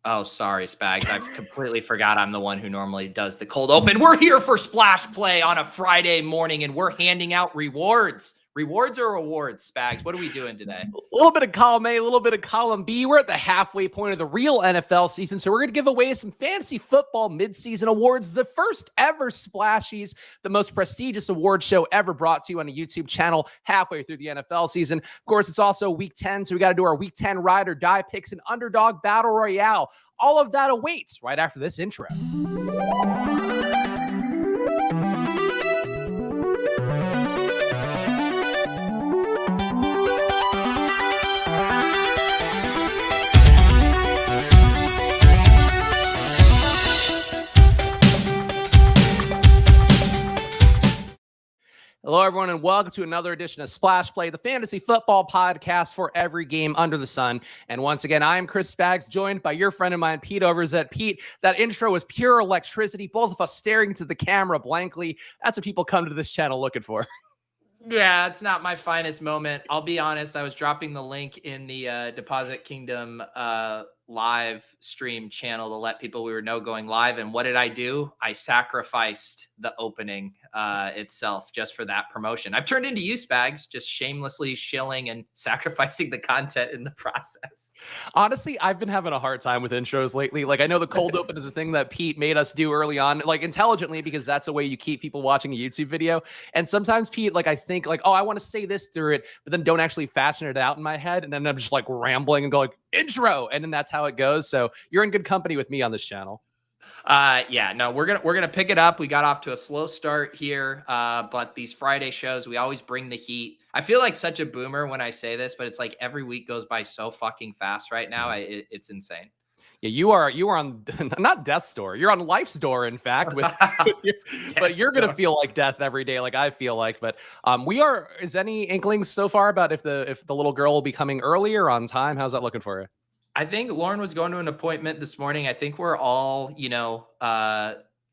Oh, sorry, Spags. I've completely forgot I'm the one who normally does the cold open. We're here for Splash Play on a Friday morning, and we're handing out rewards. Rewards or awards, Spags? What are we doing today? A little bit of column A, a little bit of column B. We're at the halfway point of the real NFL season, so we're going to give away some fantasy football midseason awards, the first ever Splashies, the most prestigious award show ever brought to you on a YouTube channel halfway through the NFL season. Of course, it's also week 10, so we got to do our week 10 ride or die picks and Underdog Battle Royale. All of that awaits right after this intro. Hello, everyone, and welcome to another edition of Splash Play, the fantasy football podcast for every game under the sun. And once again, I am Chris Spags, joined by your friend of mine, Pete Overzet. Pete, that intro was pure electricity, both of us staring into the camera blankly. That's what people come to this channel looking for. Yeah, it's not my finest moment. I'll be honest. I was dropping the link in the Deposit Kingdom live stream channel to let people we were going live. And what did I do? I sacrificed the opening itself just for that promotion. I've turned into you, Spags, just shamelessly shilling and sacrificing the content in the process. Honestly, I've been having a hard time with intros lately. Like, I know the cold open is a thing that Pete made us do early on, like intelligently, because that's the way you keep people watching a YouTube video. And sometimes, Pete, like, I think like, oh, I want to say this through it, but then don't actually fashion it out in my head. And then I'm just like rambling and go like intro. And then that's how it goes. So you're in good company with me on this channel. Yeah, no, we're gonna pick it up. We got off to a slow start here, but these Friday shows, we always bring the heat. I feel like such a boomer when I say this, but it's like every week goes by so fucking fast right now. It's insane. Yeah, you are on not death's door. You're on life's door, in fact, with but you're gonna feel like death every day, like I feel like. But is any inklings so far about if the little girl will be coming earlier on time? How's that looking for you? I think Lauren was going to an appointment this morning. I think we're all,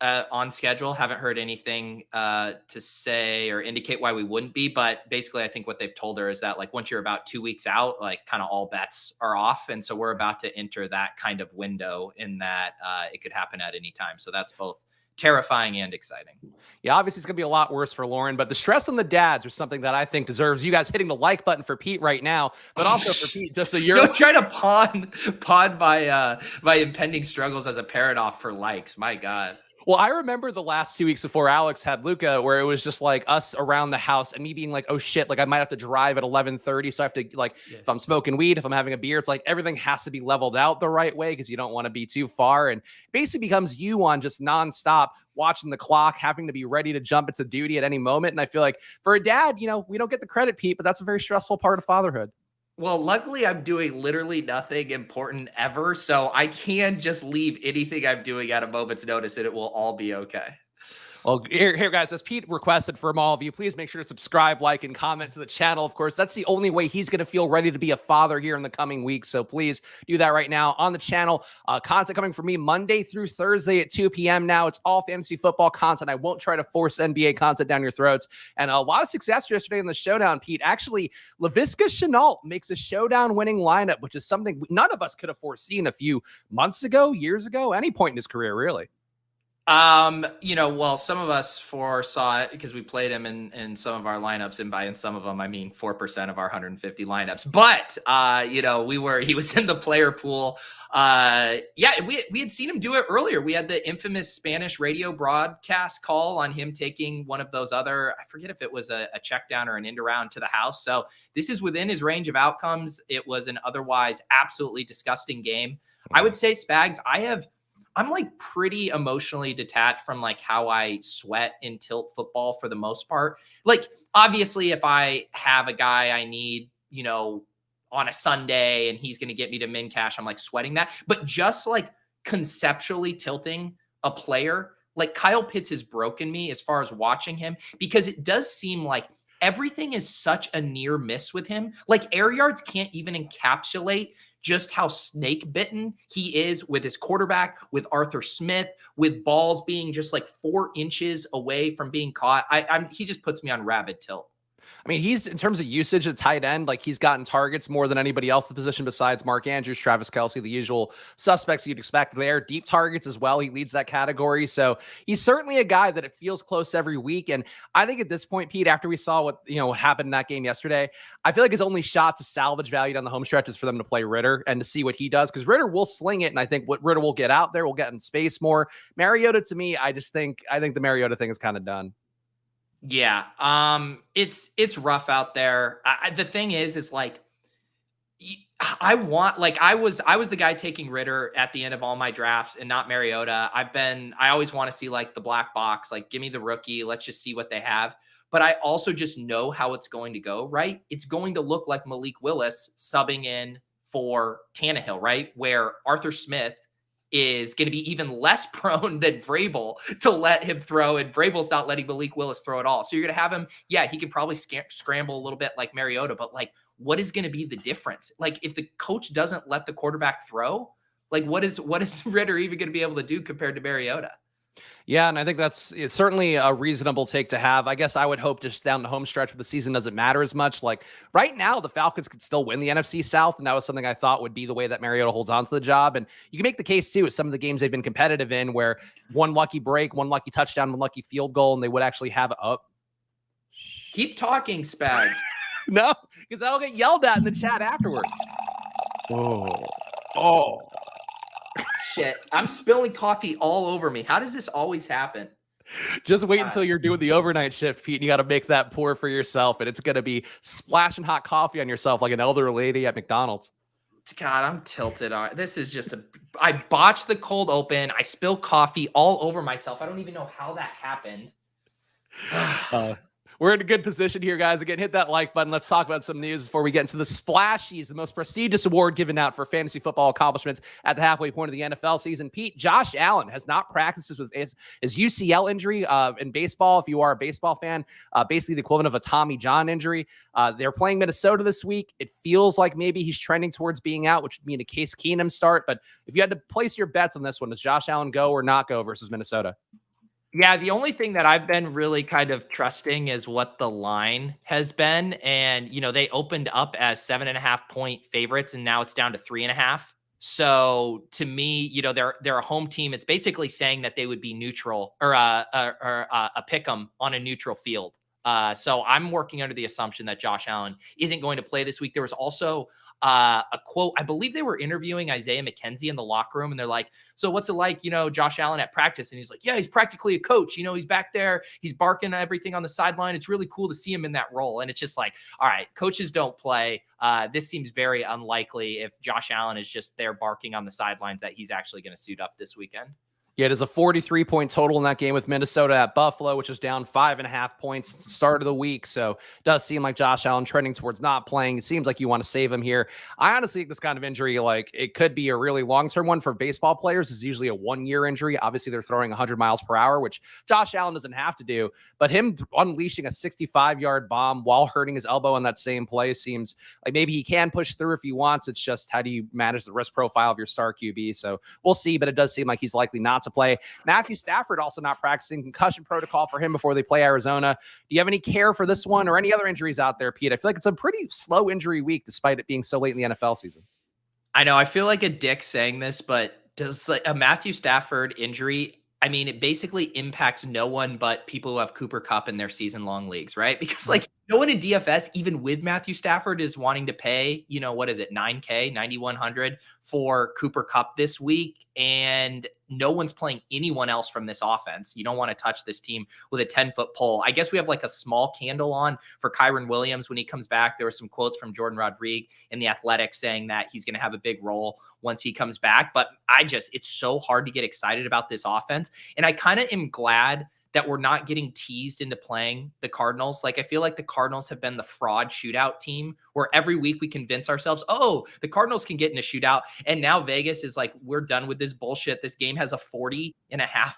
on schedule. Haven't heard anything to say or indicate why we wouldn't be. But basically, I think what they've told her is that like once you're about 2 weeks out, like kind of all bets are off. And so we're about to enter that kind of window in that it could happen at any time. So that's both terrifying and exciting. Yeah, obviously it's going to be a lot worse for Lauren, but the stress on the dads are something that I think deserves you guys hitting the like button for Pete right now, but also for Pete, just so you're... Don't try to pawn my impending struggles as a parent off for likes. My God. Well, I remember the last 2 weeks before Alex had Luca, where it was just like us around the house and me being like, oh shit, like I might have to drive at 11:30. So I have to like, if I'm smoking weed, if I'm having a beer, it's like everything has to be leveled out the right way because you don't want to be too far. And basically becomes you on just nonstop watching the clock, having to be ready to jump into duty at any moment. And I feel like for a dad, we don't get the credit, Pete, but that's a very stressful part of fatherhood. Well, luckily, I'm doing literally nothing important ever, so I can just leave anything I'm doing at a moment's notice, and it will all be okay. Well, here, guys, as Pete requested from all of you, please make sure to subscribe, like, and comment to the channel. Of course, that's the only way he's going to feel ready to be a father here in the coming weeks. So please do that right now on the channel. Content coming from me Monday through Thursday at 2 p.m. now. It's all fantasy football content. I won't try to force NBA content down your throats. And a lot of success yesterday in the showdown, Pete. Actually, Laviska Shenault makes a showdown winning lineup, which is something none of us could have foreseen a few months ago, years ago, any point in his career, really. Well, some of us foresaw it because we played him in some of our lineups, and by in some of them, I mean 4% of our 150 lineups. But he was in the player pool. We had seen him do it earlier. We had the infamous Spanish radio broadcast call on him taking one of those other, I forget if it was a check down or an end around to the house. So this is within his range of outcomes. It was an otherwise absolutely disgusting game. I would say, Spags, I'm like pretty emotionally detached from like how I sweat in tilt football for the most part. Like, obviously, if I have a guy I need, on a Sunday and he's going to get me to min cash, I'm like sweating that. But just like conceptually tilting a player, like Kyle Pitts has broken me as far as watching him, because it does seem like everything is such a near miss with him. Like air yards can't even encapsulate just how snake bitten he is with his quarterback, with Arthur Smith, with balls being just like 4 inches away from being caught. He just puts me on rabid tilt. I mean, he's in terms of usage at tight end, like he's gotten targets more than anybody else in the position besides Mark Andrews, Travis Kelce, the usual suspects you'd expect there. Deep targets as well. He leads that category. So he's certainly a guy that it feels close every week. And I think at this point, Pete, after we saw what happened in that game yesterday, I feel like his only shot to salvage value down the home stretch is for them to play Ritter and to see what he does, because Ritter will sling it. And I think what Ritter will get out there will get in space more. Mariota, to me, I think the Mariota thing is kind of done. Yeah. It's rough out there. The thing is like, I was the guy taking Ritter at the end of all my drafts and not Mariota. I always want to see like the black box, like give me the rookie. Let's just see what they have. But I also just know how it's going to go, right? It's going to look like Malik Willis subbing in for Tannehill, right? Where Arthur Smith is going to be even less prone than Vrabel to let him throw, and Vrabel's not letting Malik Willis throw at all. So you're going to have him, yeah, he could probably scramble a little bit like Mariota, but like, what is going to be the difference? Like, if the coach doesn't let the quarterback throw, like what is Ritter even going to be able to do compared to Mariota? Yeah, and I think it's certainly a reasonable take to have. I guess I would hope just down the home stretch where the season doesn't matter as much. Like right now, the Falcons could still win the NFC South, and that was something I thought would be the way that Mariota holds on to the job. And you can make the case too with some of the games they've been competitive in, where one lucky break, one lucky touchdown, one lucky field goal, and they would actually have up. Keep talking, Spags. No, because that'll get yelled at in the chat afterwards. Oh. Shit, I'm spilling coffee all over me. How does this always happen? Just wait until you're doing the overnight shift, Pete, and you got to make that pour for yourself, and it's going to be splashing hot coffee on yourself like an elder lady at McDonald's. God, I'm tilted. This is just I botched the cold open. I spilled coffee all over myself. I don't even know how that happened. We're in a good position here, guys. Again, hit that like button. Let's talk about some news before we get into the Splashies, the most prestigious award given out for fantasy football accomplishments at the halfway point of the NFL season. Pete, Josh Allen has not practiced with his UCL injury in baseball. If you are a baseball fan, basically the equivalent of a Tommy John injury. They're playing Minnesota this week. It feels like maybe he's trending towards being out, which would mean a Case Keenum start. But if you had to place your bets on this one, does Josh Allen go or not go versus Minnesota? Yeah, the only thing that I've been really kind of trusting is what the line has been. And, they opened up as 7.5-point favorites, and now it's down to 3.5. So to me, they're a home team. It's basically saying that they would be neutral or a pick 'em on a neutral field. So I'm working under the assumption that Josh Allen isn't going to play this week. There was also a quote. I believe they were interviewing Isaiah McKenzie in the locker room, and they're like, so what's it like, Josh Allen at practice? And he's like, yeah, he's practically a coach. He's back there. He's barking everything on the sideline. It's really cool to see him in that role. And it's just like, all right, coaches don't play. This seems very unlikely if Josh Allen is just there barking on the sidelines that he's actually going to suit up this weekend. Yeah, it is a 43-point total in that game with Minnesota at Buffalo, which is down 5.5 points at the start of the week. So it does seem like Josh Allen trending towards not playing. It seems like you want to save him here. I honestly think this kind of injury, like it could be a really long-term one for baseball players. It's usually a 1-year injury. Obviously, they're throwing 100 miles per hour, which Josh Allen doesn't have to do. But him unleashing a 65-yard bomb while hurting his elbow on that same play seems like maybe he can push through if he wants. It's just how do you manage the risk profile of your star QB? So we'll see, but it does seem like he's likely not to play. Matthew Stafford also not practicing, concussion protocol for him before they play Arizona. Do you have any care for this one or any other injuries out there, Pete? I feel like it's a pretty slow injury week despite it being so late in the NFL season. I know I feel like a dick saying this, but does like a Matthew Stafford injury, I mean, it basically impacts no one but people who have Cooper Kupp in their season-long leagues, right? Because like no one in DFS, even with Matthew Stafford, is wanting to pay, what is it, $9K, $9,100 for Cooper Kupp this week, and no one's playing anyone else from this offense. You don't want to touch this team with a 10-foot pole. I guess we have like a small candle on for Kyren Williams when he comes back. There were some quotes from Jordan Rodriguez in the Athletic saying that he's going to have a big role once he comes back. But it's so hard to get excited about this offense. And I kind of am glad that we're not getting teased into playing the Cardinals. Like, I feel like the Cardinals have been the fraud shootout team where every week we convince ourselves, oh, the Cardinals can get in a shootout. And now Vegas is like, we're done with this bullshit. This game has a 40.5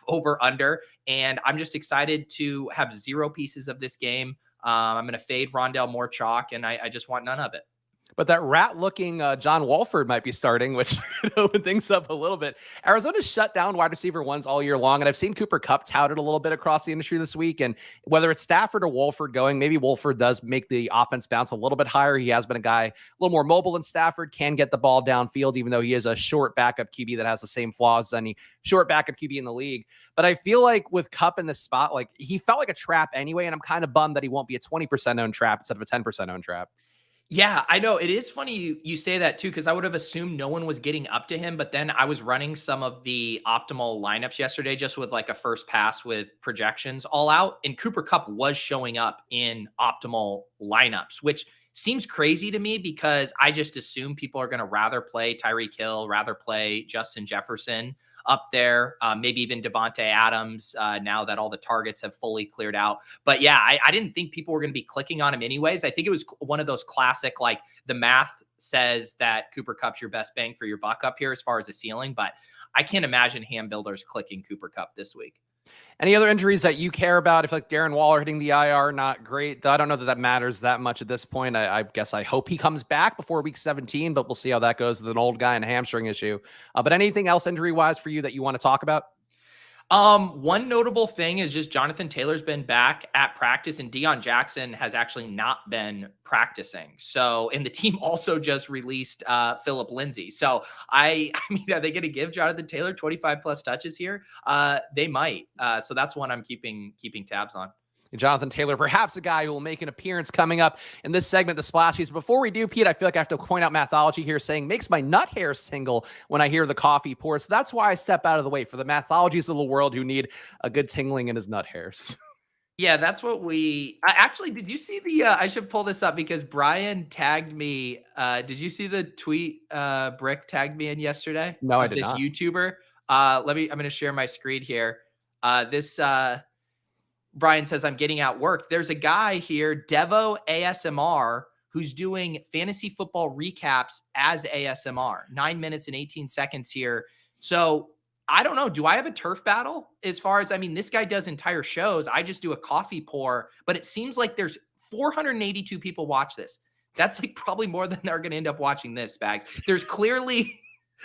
over under. And I'm just excited to have 0 pieces of this game. I'm going to fade Rondale Moore chalk, and I just want none of it. But that rat-looking John Walford might be starting, which could open things up a little bit. Arizona's shut down wide receiver ones all year long, and I've seen Cooper Kupp touted a little bit across the industry this week. And whether it's Stafford or Walford going, maybe Walford does make the offense bounce a little bit higher. He has been a guy a little more mobile than Stafford, can get the ball downfield, even though he is a short backup QB that has the same flaws as any short backup QB in the league. But I feel like with Kupp in this spot, like he felt like a trap anyway, and I'm kind of bummed that he won't be a 20% owned trap instead of a 10% owned trap. Yeah, I know. It is funny you say that too, because I would have assumed no one was getting up to him. But then I was running some of the optimal lineups yesterday just with like a first pass with projections all out. And Cooper Kupp was showing up in optimal lineups, which seems crazy to me because I just assume people are going to rather play Tyreek Hill, rather play Justin Jefferson up there, maybe even Devontae Adams, now that all the targets have fully cleared out. But yeah, I didn't think people were going to be clicking on him anyways. I think it was one of those classic, like the math says that Cooper Kupp's your best bang for your buck up here as far as the ceiling, but I can't imagine ham builders clicking Cooper Kupp this week. Any other injuries that you care about? If like Darren Waller hitting the IR, not great. I don't know that matters that much at this point. I guess I hope he comes back before week 17, but we'll see how that goes with an old guy and a hamstring issue. But anything else injury wise for you that you want to talk about? One notable thing is just Jonathan Taylor's been back at practice and Deion Jackson has actually not been practicing. So, and the team also just released Phillip Lindsay. So I mean, are they going to give Jonathan Taylor 25 plus touches here? They might. So that's one I'm keeping tabs on. Jonathan Taylor, perhaps a guy who will make an appearance coming up in this segment, the Splashies. Before we do, Pete, I feel like I have to point out mathology here saying makes my nut hair tingle when I hear the coffee pour. So that's why I step out of the way for the mathologies of the world who need a good tingling in his nut hairs. Yeah, that's what actually, did you see the, I should pull this up because Brian tagged me. Did you see the tweet Brick tagged me in yesterday? No, I did this not. YouTuber. I'm going to share my screen here. Brian says, I'm getting out work. There's a guy here, Devo ASMR, who's doing fantasy football recaps as ASMR, 9 minutes and 18 seconds here. So I don't know. Do I have a turf battle as far as, I mean, this guy does entire shows. I just do a coffee pour, but it seems like there's 482 people watch this. That's like probably more than they're going to end up watching this, Spags. There's clearly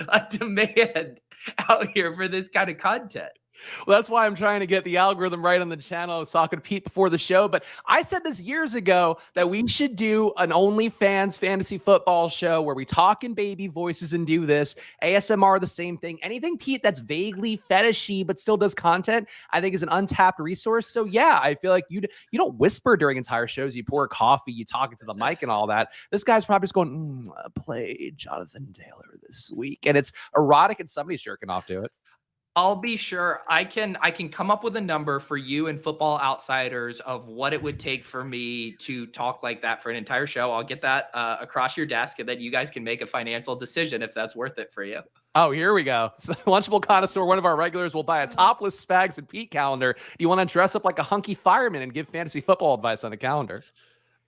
a demand out here for this kind of content. Well, that's why I'm trying to get the algorithm right on the channel. I was talking to Pete before the show, but I said this years ago that we should do an OnlyFans fantasy football show where we talk in baby voices and do this. ASMR, the same thing. Anything, Pete, that's vaguely fetishy but still does content, I think is an untapped resource. So yeah, I feel like you don't whisper during entire shows. You pour coffee, you talk into the mic and all that. This guy's probably just going, play Jonathan Taylor this week. And it's erotic and somebody's jerking off to it. I'll be sure I can come up with a number for you and Football Outsiders of what it would take for me to talk like that for an entire show. I'll get that across your desk and then you guys can make a financial decision if that's worth it for you. Oh, here we go. So Lunchable Connoisseur, one of our regulars, will buy a topless Spags and Pete calendar. Do you want to dress up like a hunky fireman and give fantasy football advice on a calendar?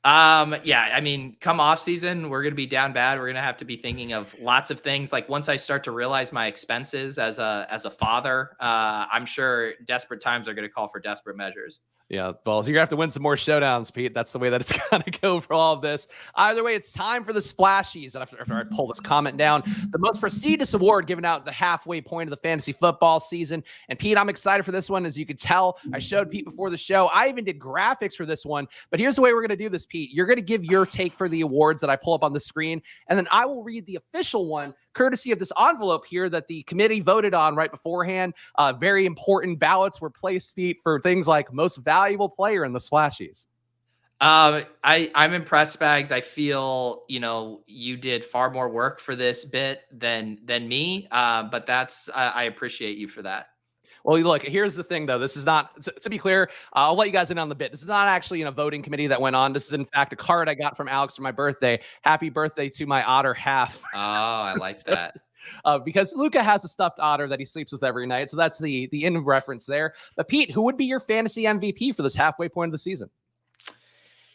Yeah, I mean, come off season, we're going to be down bad. We're going to have to be thinking of lots of things. Like once I start to realize my expenses as a father, I'm sure desperate times are going to call for desperate measures. Yeah, well, you're going to have to win some more showdowns, Pete. That's the way that it's going to go for all of this. Either way, it's time for the Splashies. And after I pull this comment down, the most prestigious award given out at the halfway point of the fantasy football season. And Pete, I'm excited for this one. As you could tell, I showed Pete before the show. I even did graphics for this one. But here's the way we're going to do this, Pete. You're going to give your take for the awards that I pull up on the screen. And then I will read the official one, courtesy of this envelope here that the committee voted on right beforehand. Very important ballots were placed, Pete, for things like most valuable player in the Splashies. I'm impressed, Spags. I feel, you did far more work for this bit than me. But I appreciate you for that. Well, look, here's the thing, though. This is not, to be clear, I'll let you guys in on the bit. This is not actually in a voting committee that went on. This is, in fact, a card I got from Alex for my birthday. Happy birthday to my otter half. Oh, I like that. Because Luca has a stuffed otter that he sleeps with every night. So that's the in reference there. But Pete, who would be your fantasy MVP for this halfway point of the season?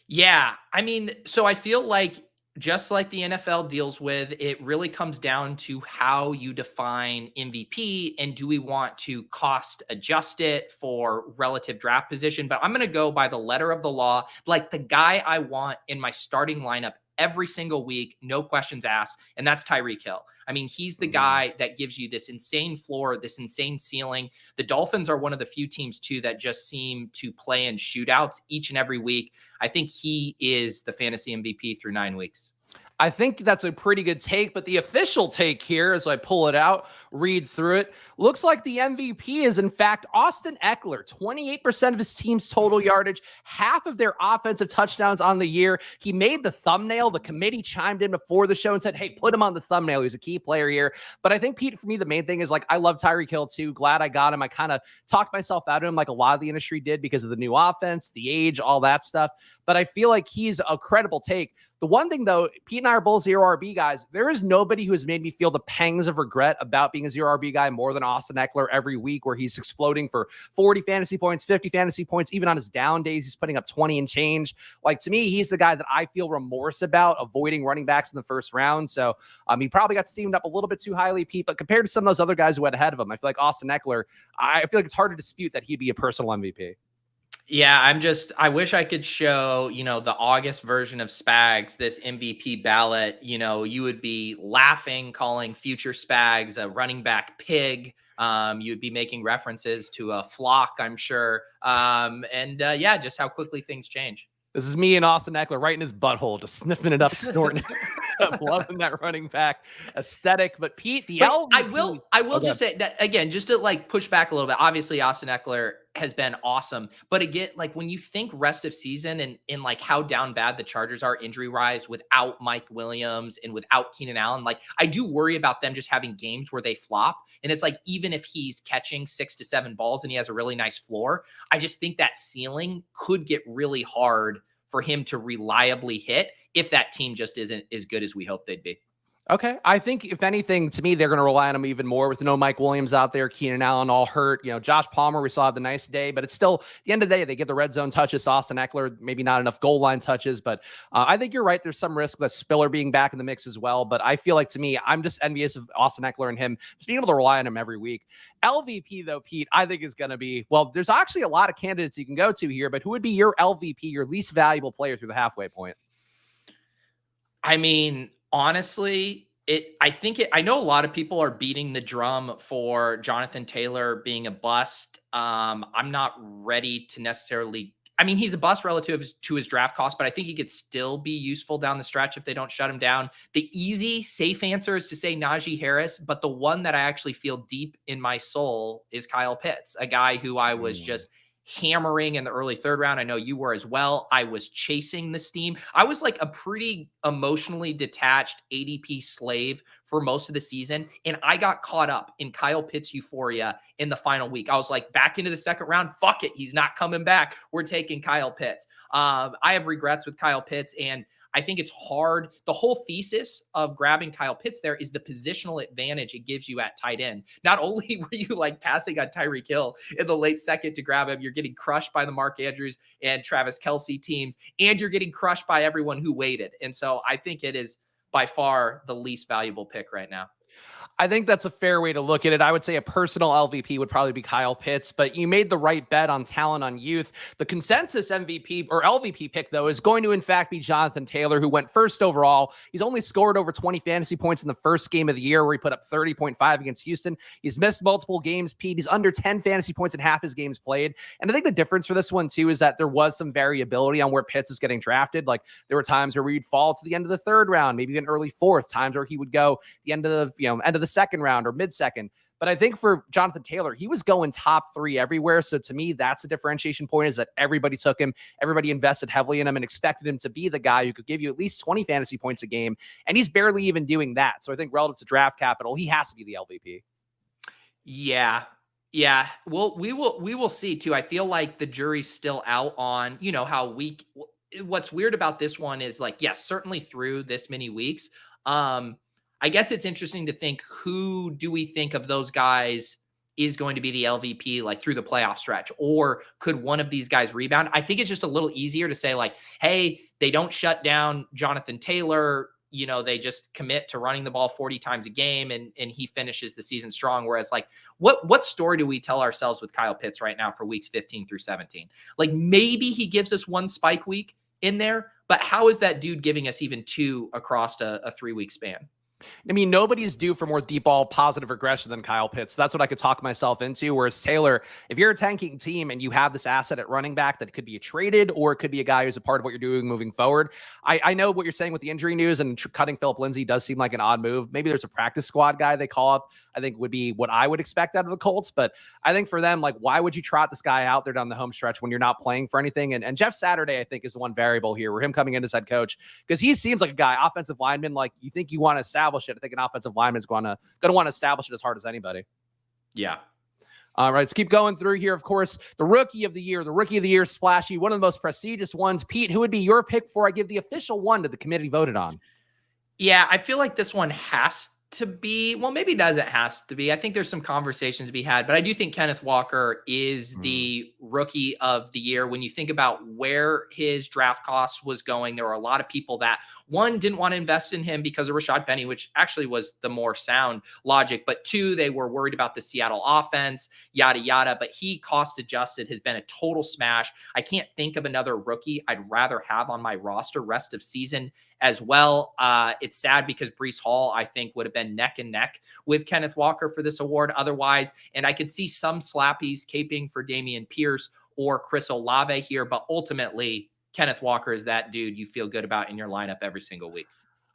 Yeah, I mean, so I feel like just like the NFL deals with, it really comes down to how you define MVP and do we want to cost adjust it for relative draft position. But I'm going to go by the letter of the law, like the guy I want in my starting lineup every single week, no questions asked, and that's Tyreek Hill. I mean, he's the guy that gives you this insane floor, this insane ceiling. The Dolphins are one of the few teams, too, that just seem to play in shootouts each and every week. I think he is the fantasy MVP through 9 weeks. I think that's a pretty good take, but the official take here, as I pull it out, read through it, looks like the MVP is, in fact, Austin Ekeler. 28% of his team's total yardage, half of their offensive touchdowns on the year. He made the thumbnail. The committee chimed in before the show and said, hey, put him on the thumbnail. He's a key player here. But I think, Pete, for me, the main thing is, like, I love Tyreek Hill, too. Glad I got him. I kind of talked myself out of him like a lot of the industry did because of the new offense, the age, all that stuff. But I feel like he's a credible take. The one thing, though, Pete and I are both 0 RB guys. There is nobody who has made me feel the pangs of regret about being a 0 RB guy more than Austin Ekeler every week, where he's exploding for 40 fantasy points, 50 fantasy points. Even on his down days, he's putting up 20 and change. Like, to me, he's the guy that I feel remorse about avoiding running backs in the first round. So he probably got steamed up a little bit too highly, Pete. But compared to some of those other guys who went ahead of him, I feel like Austin Ekeler, I feel like it's hard to dispute that he'd be a personal MVP. Yeah, I wish I could show, the August version of Spags, this MVP ballot. You would be laughing, calling future Spags a running back pig. You'd be making references to a flock, I'm sure. Yeah, just how quickly things change. This is me and Austin Ekeler right in his butthole, just sniffing it up, snorting it. Loving that running back aesthetic. But Pete, the LVP, I will just say that again, just to like push back a little bit. Obviously, Austin Ekeler has been awesome, but again, like when you think rest of season and like how down bad the Chargers are injury wise without Mike Williams and without Keenan Allen, like I do worry about them just having games where they flop. And it's like, even if he's catching 6 to 7 balls and he has a really nice floor, I just think that ceiling could get really hard for him to reliably hit if that team just isn't as good as we hope they'd be. Okay. I think if anything, to me, they're going to rely on him even more with no Mike Williams out there, Keenan Allen all hurt. Josh Palmer, we saw the nice day, but it's still at the end of the day, they get the red zone touches. Austin Ekeler, maybe not enough goal line touches, but I think you're right. There's some risk with Spiller being back in the mix as well. But I feel like, to me, I'm just envious of Austin Ekeler and him just being able to rely on him every week. LVP, though, Pete, I think is going to be, well, there's actually a lot of candidates you can go to here, but who would be your LVP, your least valuable player through the halfway point? I mean, honestly, I know a lot of people are beating the drum for Jonathan Taylor being a bust. I'm not ready to necessarily, he's a bust relative to his draft cost, but I think he could still be useful down the stretch if they don't shut him down. The easy, safe answer is to say Najee Harris, but the one that I actually feel deep in my soul is Kyle Pitts, a guy who I was just hammering in the early third round. I know you were as well. I was chasing the steam. I was like a pretty emotionally detached ADP slave for most of the season. And I got caught up in Kyle Pitts euphoria in the final week. I was like, back into the second round. Fuck it. He's not coming back. We're taking Kyle Pitts. I have regrets with Kyle Pitts, and I think it's hard. The whole thesis of grabbing Kyle Pitts there is the positional advantage it gives you at tight end. Not only were you like passing on Tyreek Hill in the late second to grab him, you're getting crushed by the Mark Andrews and Travis Kelce teams, and you're getting crushed by everyone who waited. And so I think it is by far the least valuable pick right now. I think that's a fair way to look at it. I would say a personal LVP would probably be Kyle Pitts, but you made the right bet on talent on youth. The consensus MVP or LVP pick, though, is going to, in fact, be Jonathan Taylor, who went first overall. He's only scored over 20 fantasy points in the first game of the year, where he put up 30.5 against Houston. He's missed multiple games, Pete. He's under 10 fantasy points in half his games played. And I think the difference for this one, too, is that there was some variability on where Pitts is getting drafted. Like, there were times where he'd fall to the end of the third round, maybe even early fourth, times where he would go the end of the second round or mid-second. But I think for Jonathan Taylor, he was going top 3 everywhere. So to me, that's a differentiation point, is that everybody took him, everybody invested heavily in him and expected him to be the guy who could give you at least 20 fantasy points a game. And he's barely even doing that. So I think relative to draft capital, he has to be the LVP. Yeah. Well, we will see too. I feel like the jury's still out on, how weak. What's weird about this one is like, yes, certainly through this many weeks, I guess it's interesting to think, who do we think of those guys is going to be the LVP like through the playoff stretch, or could one of these guys rebound? I think it's just a little easier to say like, hey, they don't shut down Jonathan Taylor. They just commit to running the ball 40 times a game and he finishes the season strong. Whereas like, what story do we tell ourselves with Kyle Pitts right now for weeks 15 through 17? Like, maybe he gives us one spike week in there, But how is that dude giving us even 2 across a 3-week span? I mean, nobody's due for more deep ball positive regression than Kyle Pitts. That's what I could talk myself into. Whereas Taylor, if you're a tanking team and you have this asset at running back that could be a traded or it could be a guy who's a part of what you're doing moving forward. I know what you're saying with the injury news, and cutting Philip Lindsay does seem like an odd move. Maybe there's a practice squad guy they call up. I think would be what I would expect out of the Colts. But I think for them, like, why would you trot this guy out there down the home stretch when you're not playing for anything? And Jeff Saturday, I think, is the one variable here where him coming in as head coach, because he seems like a guy, offensive lineman, like you think you want to establish it. I think an offensive lineman is going to want to establish it as hard as anybody. Yeah. All right, let's keep going through here. Of course, the rookie of the year, Splashy, one of the most prestigious ones. Pete, who would be your pick before I give the official one that the committee voted on? Yeah, I feel like this one has to be, well, maybe it doesn't has to be. I think there's some conversations to be had, but I do think Kenneth Walker is the rookie of the year. When you think about where his draft cost was going, there were a lot of people that, one, didn't want to invest in him because of Rashad Penny, which actually was the more sound logic. But 2, they were worried about the Seattle offense, yada, yada. But he, cost adjusted, has been a total smash. I can't think of another rookie I'd rather have on my roster rest of season as well. It's sad because Breece Hall, I think, would have been neck and neck with Kenneth Walker for this award otherwise. And I could see some slappies caping for Dameon Pierce or Chris Olave here, but ultimately Kenneth Walker is that dude you feel good about in your lineup every single week.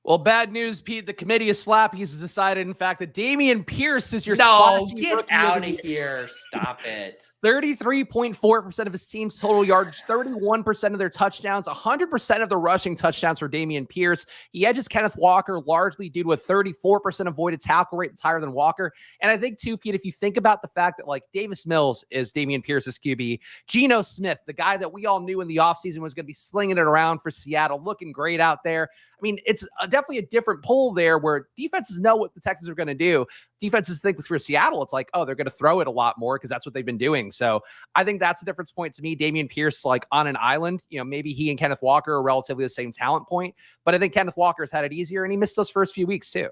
Well, bad news, Pete. The committee of slappies has decided, in fact, that Dameon Pierce is your get out of here. Stop it. 33.4% of his team's total yardage, 31% of their touchdowns, 100% of the rushing touchdowns for Dameon Pierce. He edges Kenneth Walker largely due to a 34% avoided tackle rate. That's higher than Walker. And I think, too, Pete, if you think about the fact that, like, Davis Mills is Dameon Pierce's QB, Geno Smith, the guy that we all knew in the offseason was going to be slinging it around for Seattle, looking great out there. I mean, it's definitely a different pull there where defenses know what the Texans are going to do. Defenses think for Seattle, it's like, oh, they're going to throw it a lot more because that's what they've been doing. So I think that's the difference point to me. Dameon Pierce, like on an island, maybe he and Kenneth Walker are relatively the same talent point, but I think Kenneth Walker's had it easier and he missed those first few weeks too.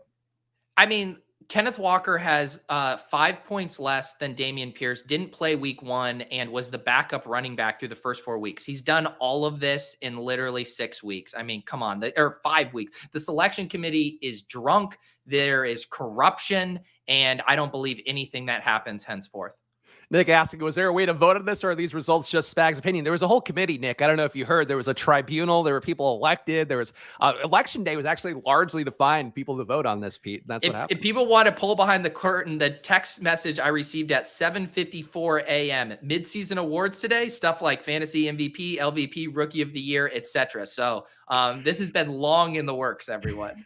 I mean, Kenneth Walker has 5 points less than Dameon Pierce, didn't play week 1, and was the backup running back through the first 4 weeks. He's done all of this in literally 6 weeks. I mean, come on, or 5 weeks. The selection committee is drunk. There is corruption, and I don't believe anything that happens henceforth. Nick asking, was there a way to vote on this, or are these results just Spags' opinion? There was a whole committee, Nick. I don't know if you heard. There was a tribunal. There were people elected. There was election day was actually largely to find people to vote on this, Pete. That's what happened. If people want to pull behind the curtain, the text message I received at 7:54 a.m. Midseason awards today, stuff like fantasy MVP, LVP, rookie of the year, etc. So this has been long in the works, everyone.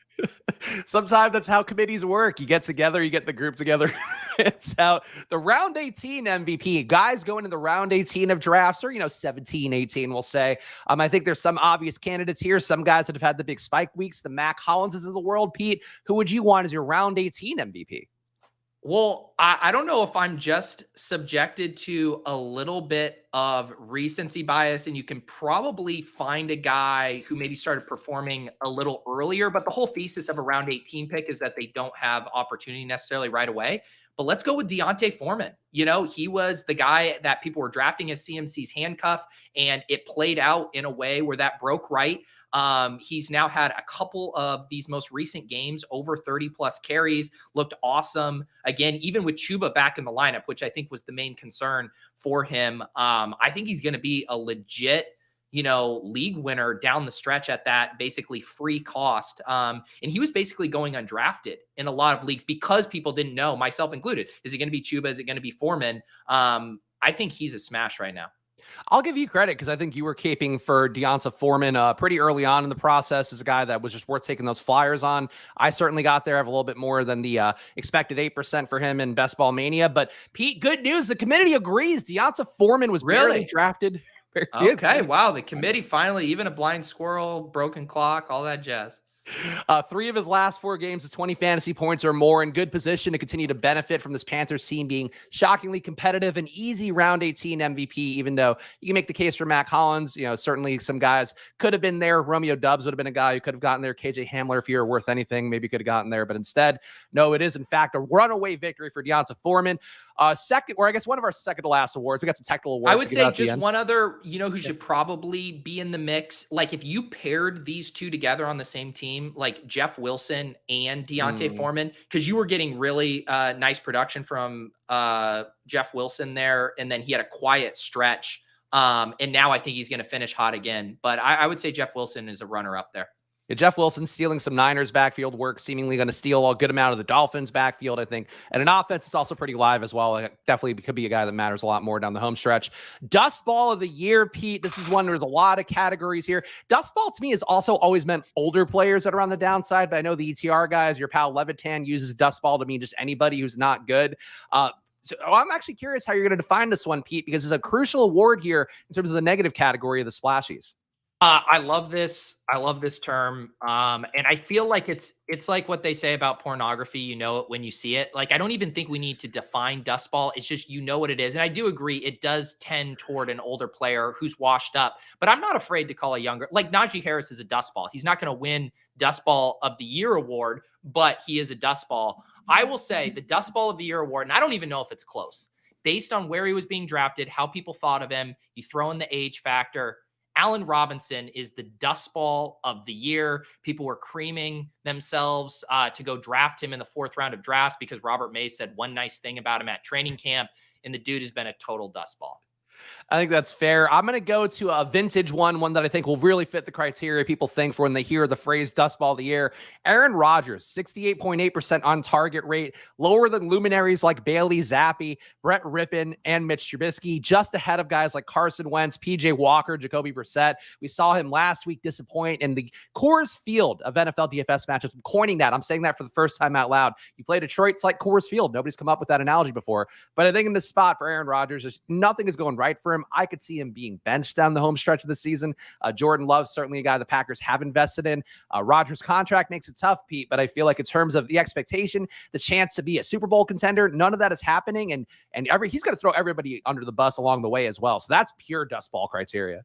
Sometimes that's how committees work. You get together, you get the group together. It's how the round 18 MVP guys going in the round 18 of drafts, or 17, 18, we'll say. I think there's some obvious candidates here. Some guys that have had the big spike weeks, the Mac Hollinses of the world. Pete, who would you want as your round 18 MVP? Well, I don't know if I'm just subjected to a little bit of recency bias, and you can probably find a guy who maybe started performing a little earlier, but the whole thesis of a round 18 pick is that they don't have opportunity necessarily right away. But let's go with D'Onta Foreman. He was the guy that people were drafting as CMC's handcuff, and it played out in a way where that broke right. He's now had a couple of these most recent games over 30 plus carries, looked awesome. Again, even with Chuba back in the lineup, which I think was the main concern for him. I think he's going to be a legit, league winner down the stretch at that basically free cost. And he was basically going undrafted in a lot of leagues because people didn't know, myself included. Is it going to be Chuba? Is it going to be Foreman? I think he's a smash right now. I'll give you credit because I think you were caping for D'Onta Foreman pretty early on in the process as a guy that was just worth taking those flyers on. I certainly got there. I have a little bit more than the expected 8% for him in Best Ball Mania. But Pete, good news. The committee agrees. D'Onta Foreman was barely drafted. Okay, wow. The committee finally, even a blind squirrel, broken clock, all that jazz. 3 of his last 4 games with 20 fantasy points or more, in good position to continue to benefit from this Panthers team being shockingly competitive, and easy round 18 MVP, even though you can make the case for Mac Hollins. Certainly some guys could have been there. Romeo Dubs would have been a guy who could have gotten there. KJ Hamler, if you're worth anything, maybe could have gotten there. But instead, no, it is in fact a runaway victory for Deonta Foreman. Second, or I guess one of our second to last awards. We got some technical awards. I would say just one other, who should probably be in the mix. Like if you paired these two together on the same team, like Jeff Wilson and Deontay Foreman, because you were getting really nice production from Jeff Wilson there, and then he had a quiet stretch. And now I think he's going to finish hot again. But I would say Jeff Wilson is a runner up there. Yeah, Jeff Wilson stealing some Niners backfield work, seemingly going to steal a good amount of the Dolphins backfield, I think. And an offense is also pretty live as well. Definitely could be a guy that matters a lot more down the home stretch. Dust Ball of the Year, Pete. This is one, there's a lot of categories here. Dust Ball to me has also always meant older players that are on the downside, but I know the ETR guys, your pal Levitan uses Dust Ball to mean just anybody who's not good. So I'm actually curious how you're going to define this one, Pete, because it's a crucial award here in terms of the negative category of the Splashies. I love this. I love this term. And I feel like it's like what they say about pornography. You know it when you see it. Like, I don't even think we need to define dust ball. It's just, what it is. And I do agree. It does tend toward an older player who's washed up, but I'm not afraid to call a younger, like Najee Harris is a dust ball. He's not going to win Dust Ball of the Year award, but he is a dust ball. I will say the Dust Ball of the Year award, and I don't even know if it's close based on where he was being drafted, how people thought of him. You throw in the age factor. Allen Robinson is the Dust Ball of the Year. People were creaming themselves to go draft him in the 4th round of drafts because Robert Mays said one nice thing about him at training camp, and the dude has been a total dust ball. I think that's fair. I'm going to go to a vintage one that I think will really fit the criteria people think for when they hear the phrase Dust Ball of the Year. Aaron Rodgers, 68.8% on target rate, lower than luminaries like Bailey Zappi, Brett Rippon, and Mitch Trubisky, just ahead of guys like Carson Wentz, PJ Walker, Jacoby Brissett. We saw him last week disappoint in the Coors Field of NFL DFS matchups. I'm coining that. I'm saying that for the first time out loud. You play Detroit, it's like Coors Field. Nobody's come up with that analogy before. But I think in this spot for Aaron Rodgers, nothing is going right for him. I could see him being benched down the home stretch of the season. Jordan Love's certainly a guy the Packers have invested in. Rodgers' contract makes it tough, Pete, but I feel like in terms of the expectation, the chance to be a Super Bowl contender, none of that is happening. And he's going to throw everybody under the bus along the way as well. So that's pure dust ball criteria.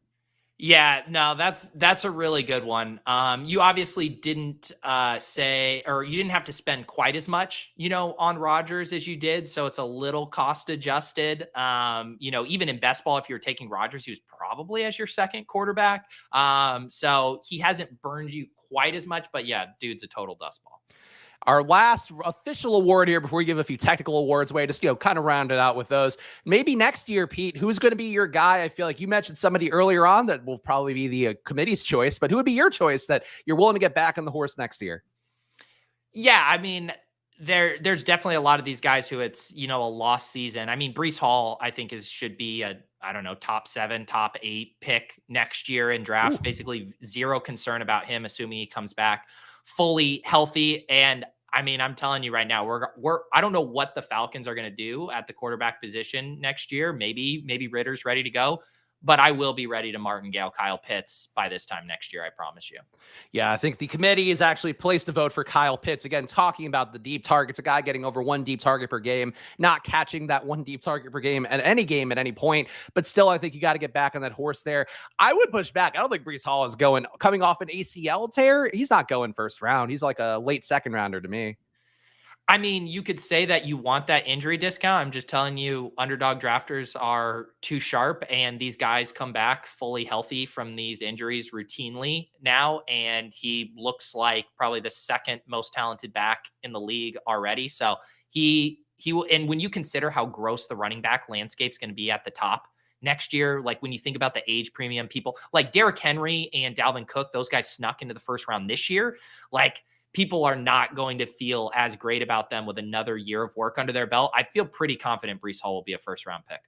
Yeah, no, that's a really good one. You obviously didn't say, or you didn't have to spend quite as much, on Rodgers as you did. So it's a little cost adjusted. Even in best ball, if you're taking Rodgers, he was probably as your second quarterback. So he hasn't burned you quite as much, but yeah, dude's a total dust ball. Our last official award here before we give a few technical awards away, just, kind of round it out with those. Maybe next year, Pete, who's going to be your guy? I feel like you mentioned somebody earlier on that will probably be the committee's choice, but who would be your choice that you're willing to get back on the horse next year? Yeah, I mean, there's definitely a lot of these guys who it's, a lost season. I mean, Breece Hall, I think should be a, top 7, top 8 pick next year in drafts. Ooh. Basically zero concern about him, assuming he comes back fully healthy. And I mean, I'm telling you right now, I don't know what the Falcons are going to do at the quarterback position next year. Maybe Ritter's ready to go, but I will be ready to martingale Kyle Pitts by this time next year. I promise you. Yeah, I think the committee is actually placed to vote for Kyle Pitts. Again, talking about the deep targets, a guy getting over 1 deep target per game, not catching that 1 deep target per game at any point. But still, I think you got to get back on that horse there. I would push back. I don't think Breece Hall is coming off an ACL tear. He's not going first round. He's like a late second rounder to me. I mean, you could say that you want that injury discount. I'm just telling you, underdog drafters are too sharp, and these guys come back fully healthy from these injuries routinely now. And he looks like probably the second most talented back in the league already. So he will. And when you consider how gross the running back landscape is going to be at the top next year, like when you think about the age premium, people like Derrick Henry and Dalvin Cook, those guys snuck into the first round this year. Like, people are not going to feel as great about them with another year of work under their belt. I feel pretty confident Breece Hall will be a first-round pick.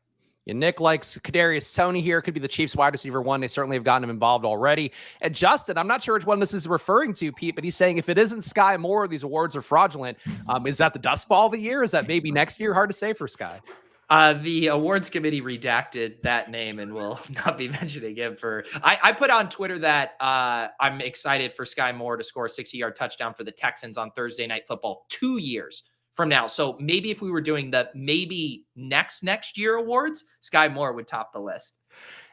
Yeah, Nick likes Kadarius Toney here. Could be the Chiefs wide receiver 1. They certainly have gotten him involved already. And Justin, I'm not sure which one this is referring to, Pete, but he's saying if it isn't Sky Moore, these awards are fraudulent. Is that the Dust Ball of the Year? Is that maybe next year? Hard to say for Sky. The awards committee redacted that name and will not be mentioning him for. I put on Twitter that I'm excited for Sky Moore to score a 60-yard touchdown for the Texans on Thursday Night Football 2 years from now. So maybe if we were doing the maybe next year awards, Sky Moore would top the list.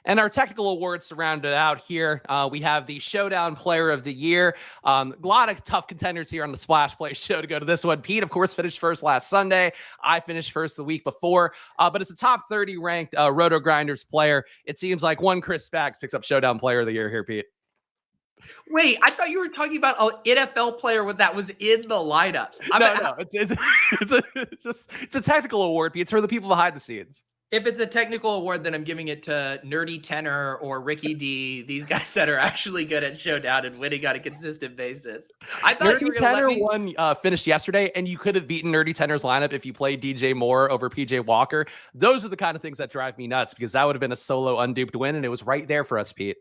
And our technical awards surrounded out here. We have the Showdown Player of the Year. A lot of tough contenders here on the Splash Play show to go to this one. Pete, of course, finished first last Sunday. I finished first the week before. But it's a top 30 ranked Roto Grinders player. It seems like one Chris Spags picks up Showdown Player of the Year here, Pete. Wait, I thought you were talking about an NFL player that was in the lineups. No, it's a technical award, Pete. It's for the people behind the scenes. If it's a technical award, then I'm giving it to Nerdy Tenor or Ricky D. These guys that are actually good at Showdown and winning on a consistent basis. I thought Nerdy Tenor won finished yesterday, and you could have beaten Nerdy Tenor's lineup if you played DJ Moore over PJ Walker. Those are the kind of things that drive me nuts because that would have been a solo unduped win, and it was right there for us, Pete.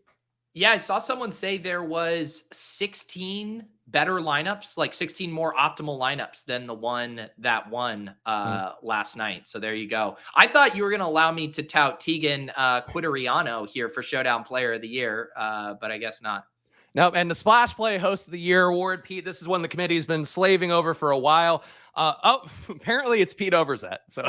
Yeah, I saw someone say there was 16 better lineups, like 16 more optimal lineups than the one that won last night. So there you go. I thought you were going to allow me to tout Tegan Quitteriano here for Showdown Player of the Year, but I guess not. Nope. And the Splash Play Host of the Year award, Pete, this is one the committee has been slaving over for a while. Apparently it's Pete Overzet. So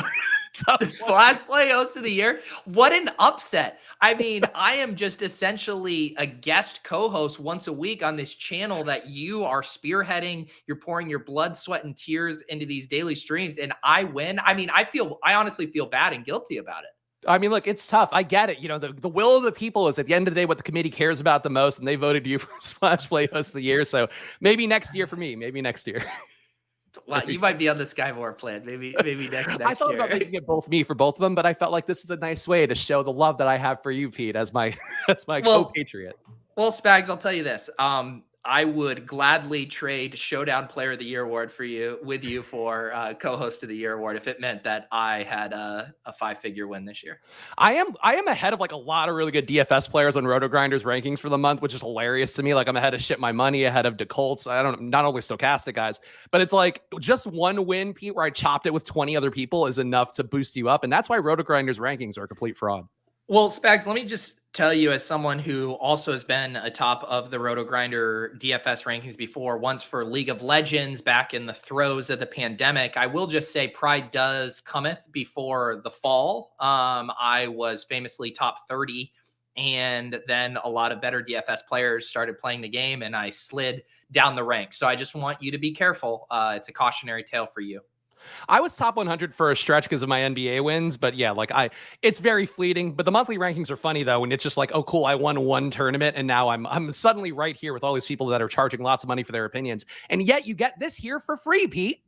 Splash Play Host of the Year. What an upset. I mean, I am just essentially a guest co-host once a week on this channel that you are spearheading. You're pouring your blood, sweat, and tears into these daily streams, and I win. I mean, I honestly feel bad and guilty about it. I mean, look, it's tough. I get it. You know, the will of the people is at the end of the day what the committee cares about the most, and they voted you for Splash Play Host of the Year. So maybe next year for me, maybe next year. Well, you might be on the Sky Moore plan. Maybe next I thought year. about making it both me for both of them, but I felt like this is a nice way to show the love that I have for you, Pete, as my co-patriot. Well, Spags, I'll tell you this. I would gladly trade Showdown Player of the Year award with you for co-host of the year award if it meant that I had a 5-figure win this year. I am ahead of like a lot of really good DFS players on Roto Grinders rankings for the month, which is hilarious to me. Like I'm ahead of Ship My Money, ahead of DeColts. Not only stochastic guys, but it's like just one win, Pete, where I chopped it with 20 other people is enough to boost you up. And that's why Roto Grinders rankings are a complete fraud. Well, Spags, let me just tell you, as someone who also has been atop of the Roto Grinder DFS rankings before, once for League of Legends back in the throes of the pandemic, I will just say pride does cometh before the fall. I was famously top 30, and then a lot of better DFS players started playing the game, and I slid down the ranks. So I just want you to be careful. It's a cautionary tale for you. I was top 100 for a stretch because of my NBA wins, but yeah, it's very fleeting. But the monthly rankings are funny though, and it's just like, oh, cool, I won one tournament, and now I'm suddenly right here with all these people that are charging lots of money for their opinions, and yet you get this here for free, Pete.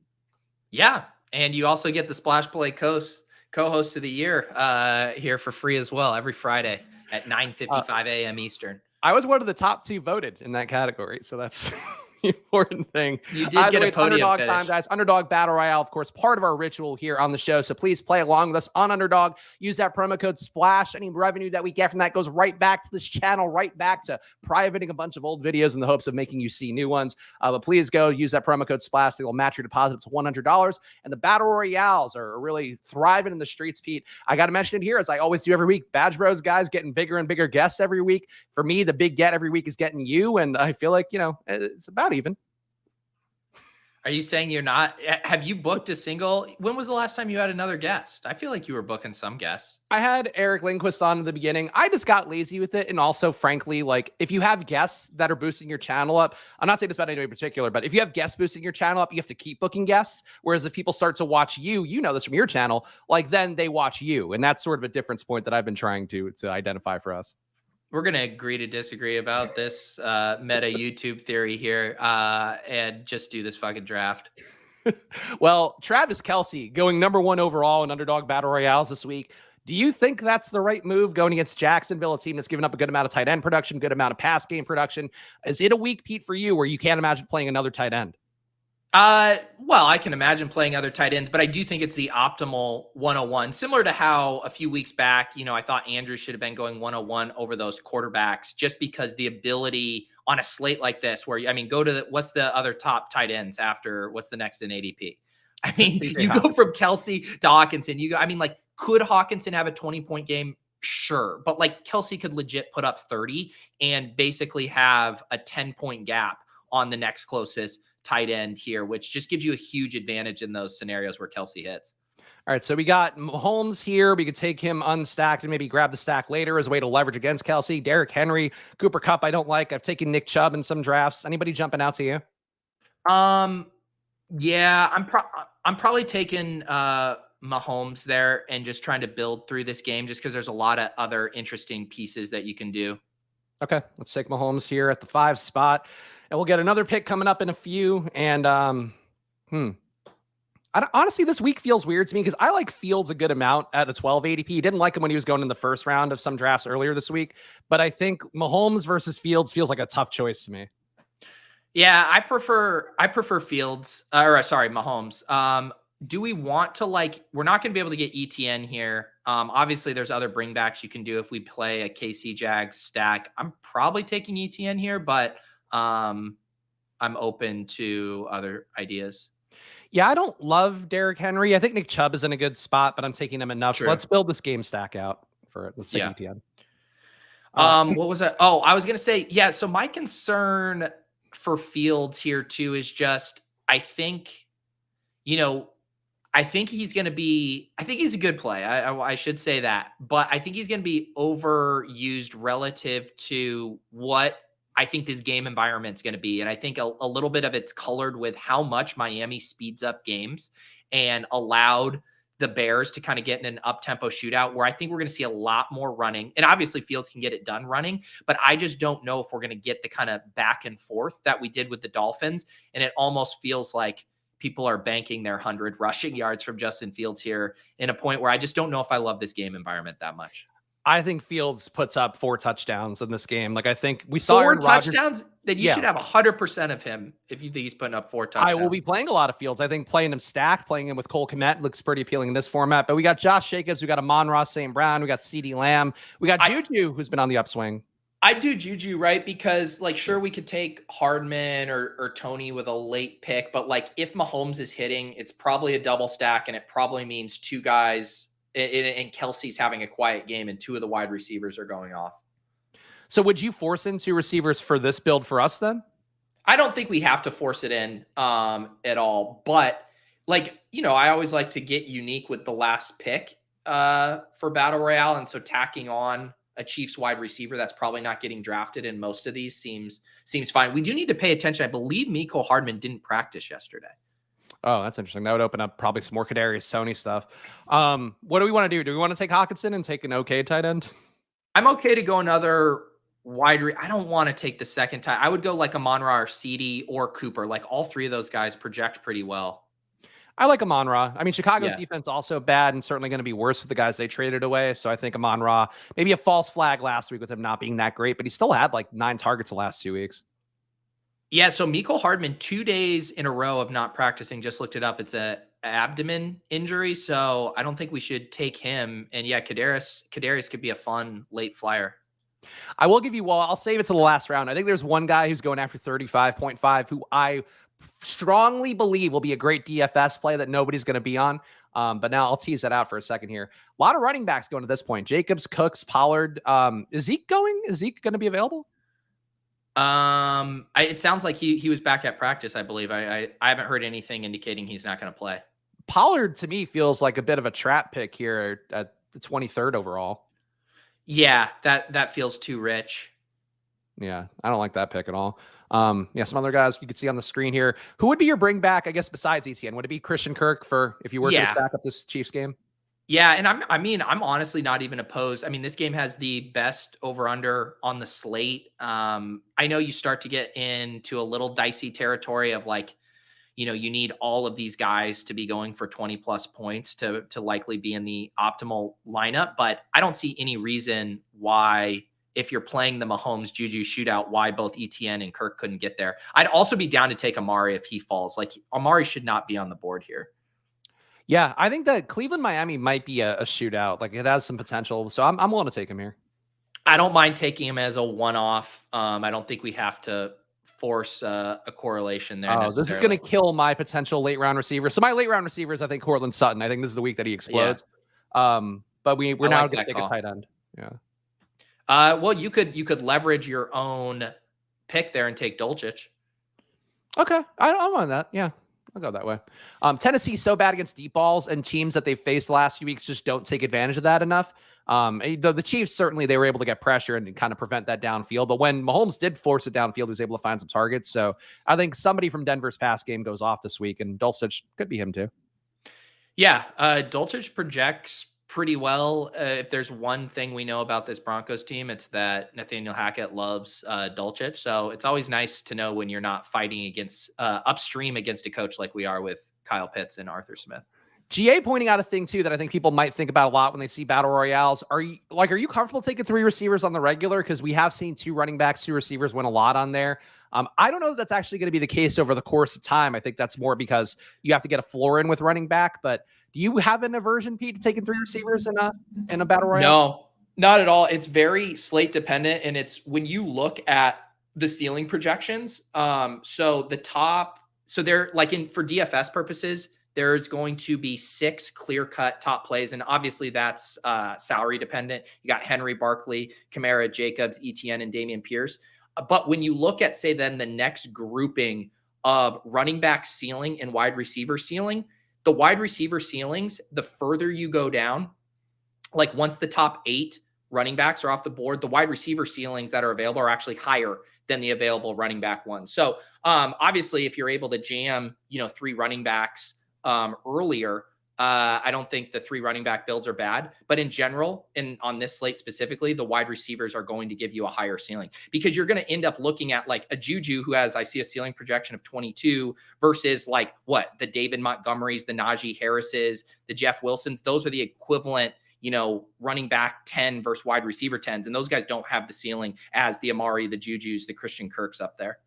Yeah, and you also get the Splash Play co-host of the year here for free as well every Friday at 9:55 a.m. Eastern. I was one of the top 2 voted in that category, so that's the important thing. You did get a podium Underdog finish. Time, guys. Underdog Battle Royale, of course, part of our ritual here on the show. So please play along with us on Underdog. Use that promo code SPLASH. Any revenue that we get from that goes right back to this channel, right back to privating a bunch of old videos in the hopes of making you see new ones. But please go use that promo code SPLASH. They will match your deposit up to $100. And the Battle Royales are really thriving in the streets, Pete. I got to mention it here, as I always do every week. Badge Bros guys getting bigger and bigger guests every week. For me, the big get every week is getting you. And I feel like, it's about even. Are you saying you're not? Have you booked a single? When was the last time you had another guest? I feel like you were booking some guests. I had Eric Lindquist on in the beginning. I just got lazy with it. And also, frankly, like if you have guests that are boosting your channel up, I'm not saying this about anybody in particular, but if you have guests boosting your channel up, you have to keep booking guests. Whereas if people start to watch you, you know this from your channel, like then they watch you. And that's sort of a difference point that I've been trying to identify for us. We're going to agree to disagree about this meta YouTube theory here and just do this fucking draft. Well, Travis Kelce going #1 overall in Underdog Battle Royales this week. Do you think that's the right move going against Jacksonville, a team that's given up a good amount of tight end production, good amount of pass game production? Is it a week, Pete, for you where you can't imagine playing another tight end? Well, I can imagine playing other tight ends, but I do think it's the optimal 101, similar to how a few weeks back, I thought Andrews should have been going 101 over those quarterbacks, just because the ability on a slate like this, where, go to what's the other top tight ends after what's the next in ADP? I mean, you go from Kelce to Hawkinson, Could Hawkinson have a 20-point game? Sure. But like Kelsey could legit put up 30 and basically have a 10-point gap on the next closest tight end here, which just gives you a huge advantage in those scenarios where Kelsey hits. All right, so we got Mahomes here. We could take him unstacked and maybe grab the stack later as a way to leverage against Kelsey. Derrick Henry, Cooper Kupp, I don't like. I've taken Nick Chubb in some drafts. Anybody jumping out to you? Yeah, I'm probably taking Mahomes there and just trying to build through this game just because there's a lot of other interesting pieces that you can do. Okay, let's take Mahomes here at the 5 spot, and we'll get another pick coming up in a few. And honestly, this week feels weird to me because I like Fields a good amount at a 12 ADP. Didn't like him when he was going in the first round of some drafts earlier this week, but I think Mahomes versus Fields feels like a tough choice to me. Yeah, I prefer Fields, Mahomes. Do we want to we're not going to be able to get ETN here. Obviously there's other bringbacks you can do if we play a KC Jags stack. I'm probably taking ETN here, but I'm open to other ideas. Yeah, I don't love Derrick Henry. I think Nick Chubb is in a good spot, but I'm taking him enough. True. So let's build this game stack out for it. Let's take ETN. What was that? Oh, I was going to say, yeah. So my concern for Fields here too is just, I think he's going to be, I think he's a good play. I should say that, but I think he's going to be overused relative to what I think this game environment is going to be. And I think a little bit of it's colored with how much Miami speeds up games and allowed the Bears to kind of get in an up-tempo shootout where I think we're going to see a lot more running. And obviously Fields can get it done running, but I just don't know if we're going to get the kind of back and forth that we did with the Dolphins. And it almost feels like people are banking their 100 rushing yards from Justin Fields here in a point where I just don't know if I love this game environment that much. I think Fields puts up 4 touchdowns in this game. Like I think we saw 4 touchdowns. Then you should have 100% of him if you think he's putting up 4 touchdowns. I will be playing a lot of Fields. I think playing him stacked, playing him with Cole Kmet looks pretty appealing in this format. But we got Josh Jacobs, we got Amon-Ra St. Brown, we got CeeDee Lamb, we got Juju, who's been on the upswing. I do Juju, right? Because sure, we could take Hardman or Tony with a late pick, but if Mahomes is hitting, it's probably a double stack, and it probably means 2 guys. And Kelsey's having a quiet game and 2 of the wide receivers are going off. So would you force in 2 receivers for this build for us then? I don't think we have to force it in at all. But I always like to get unique with the last pick for Battle Royale. And so tacking on a Chiefs wide receiver that's probably not getting drafted in most of these seems fine. We do need to pay attention. I believe Mecole Hardman didn't practice yesterday. Oh, that's interesting. That would open up probably some more Kadarius Toney stuff. What do we want to do? Do we want to take Hawkinson and take an okay tight end? I'm okay to go another I don't want to take the second tight. I would go like Amon-Ra or CeeDee or Cooper. All 3 of those guys project pretty well. I like Amon-Ra. I mean, Chicago's defense also bad and certainly going to be worse with the guys they traded away. So I think Amon-Ra, maybe a false flag last week with him not being that great, but he still had 9 targets the last 2 weeks. Yeah, so Mecole Hardman, 2 days in a row of not practicing, just looked it up. It's a abdomen injury, so I don't think we should take him. And yeah, Kadarius could be a fun late flyer. I will give you, I'll save it to the last round. I think there's one guy who's going after 35.5 who I strongly believe will be a great DFS play that nobody's going to be on. But now I'll tease that out for a second here. A lot of running backs going to this point. Jacobs, Cooks, Pollard. Is Zeke going? Is Zeke going to be available? It sounds like he was back at practice, I believe. I haven't heard anything indicating he's not going to play. Pollard to me feels like a bit of a trap pick here at the 23rd overall. Yeah, that feels too rich. Yeah, I don't like that pick at all. Yeah, some other guys you can see on the screen here. Who would be your bring back, I guess, besides ETN? Would it be Christian Kirk for if you were to stack up this Chiefs game? Yeah, and I'm honestly not even opposed. I mean, this game has the best over-under on the slate. I know you start to get into a little dicey territory of you need all of these guys to be going for 20 plus points to likely be in the optimal lineup. But I don't see any reason why, if you're playing the Mahomes Juju shootout, why both ETN and Kirk couldn't get there. I'd also be down to take Amari if he falls. Amari should not be on the board here. Yeah, I think that Cleveland-Miami might be a shootout. It has some potential. So I'm willing to take him here. I don't mind taking him as a one-off. I don't think we have to force a correlation there. Oh, this is going to kill my potential late-round receiver. So my late-round receivers, I think Courtland Sutton. I think this is the week that he explodes. But we're I now like going to that take a call. tight end. Yeah. Well, you could leverage your own pick there and take Dolchich. Okay. I'm on that. Yeah. I'll go that way. Tennessee's so bad against deep balls, and teams that they've faced the last few weeks just don't take advantage of that enough. The Chiefs, certainly they were able to get pressure and kind of prevent that downfield. But when Mahomes did force it downfield, he was able to find some targets. So I think somebody from Denver's pass game goes off this week, and Dulcich could be him too. Yeah, Dolchich projects pretty well. If there's one thing we know about this Broncos team, it's that Nathaniel Hackett loves Dolchich. So it's always nice to know when you're not fighting against upstream against a coach like we are with Kyle Pitts and Arthur Smith. GA pointing out a thing too that I think people might think about a lot when they see battle royales. Are you comfortable taking 3 receivers on the regular? Because we have seen 2 running backs, 2 receivers win a lot on there. I don't know that that's actually going to be the case over the course of time. I think that's more because you have to get a floor in with running back. But do you have an aversion, Pete, to taking 3 receivers in a battle royale? No, not at all. It's very slate dependent, and it's when you look at the ceiling projections. So they're like for DFS purposes, there's going to be 6 clear-cut top plays, and obviously that's salary dependent. You got Henry, Barkley, Kamara, Jacobs, ETN, and Dameon Pierce. But when you look at, say, then the next grouping of running back ceiling and wide receiver ceiling, the wide receiver ceilings, the further you go down, like once the top 8 running backs are off the board, the wide receiver ceilings that are available are actually higher than the available running back ones. So obviously, if you're able to jam, 3 running backs earlier, I don't think the 3 running back builds are bad, but in general, and on this slate specifically, the wide receivers are going to give you a higher ceiling because you're going to end up looking at like a Juju who has, I see a ceiling projection of 22 versus like the David Montgomerys, the Najee Harrises, the Jeff Wilsons. Those are the equivalent, running back 10 versus wide receiver 10s. And those guys don't have the ceiling as the Amari, the Jujus, the Christian Kirks up there.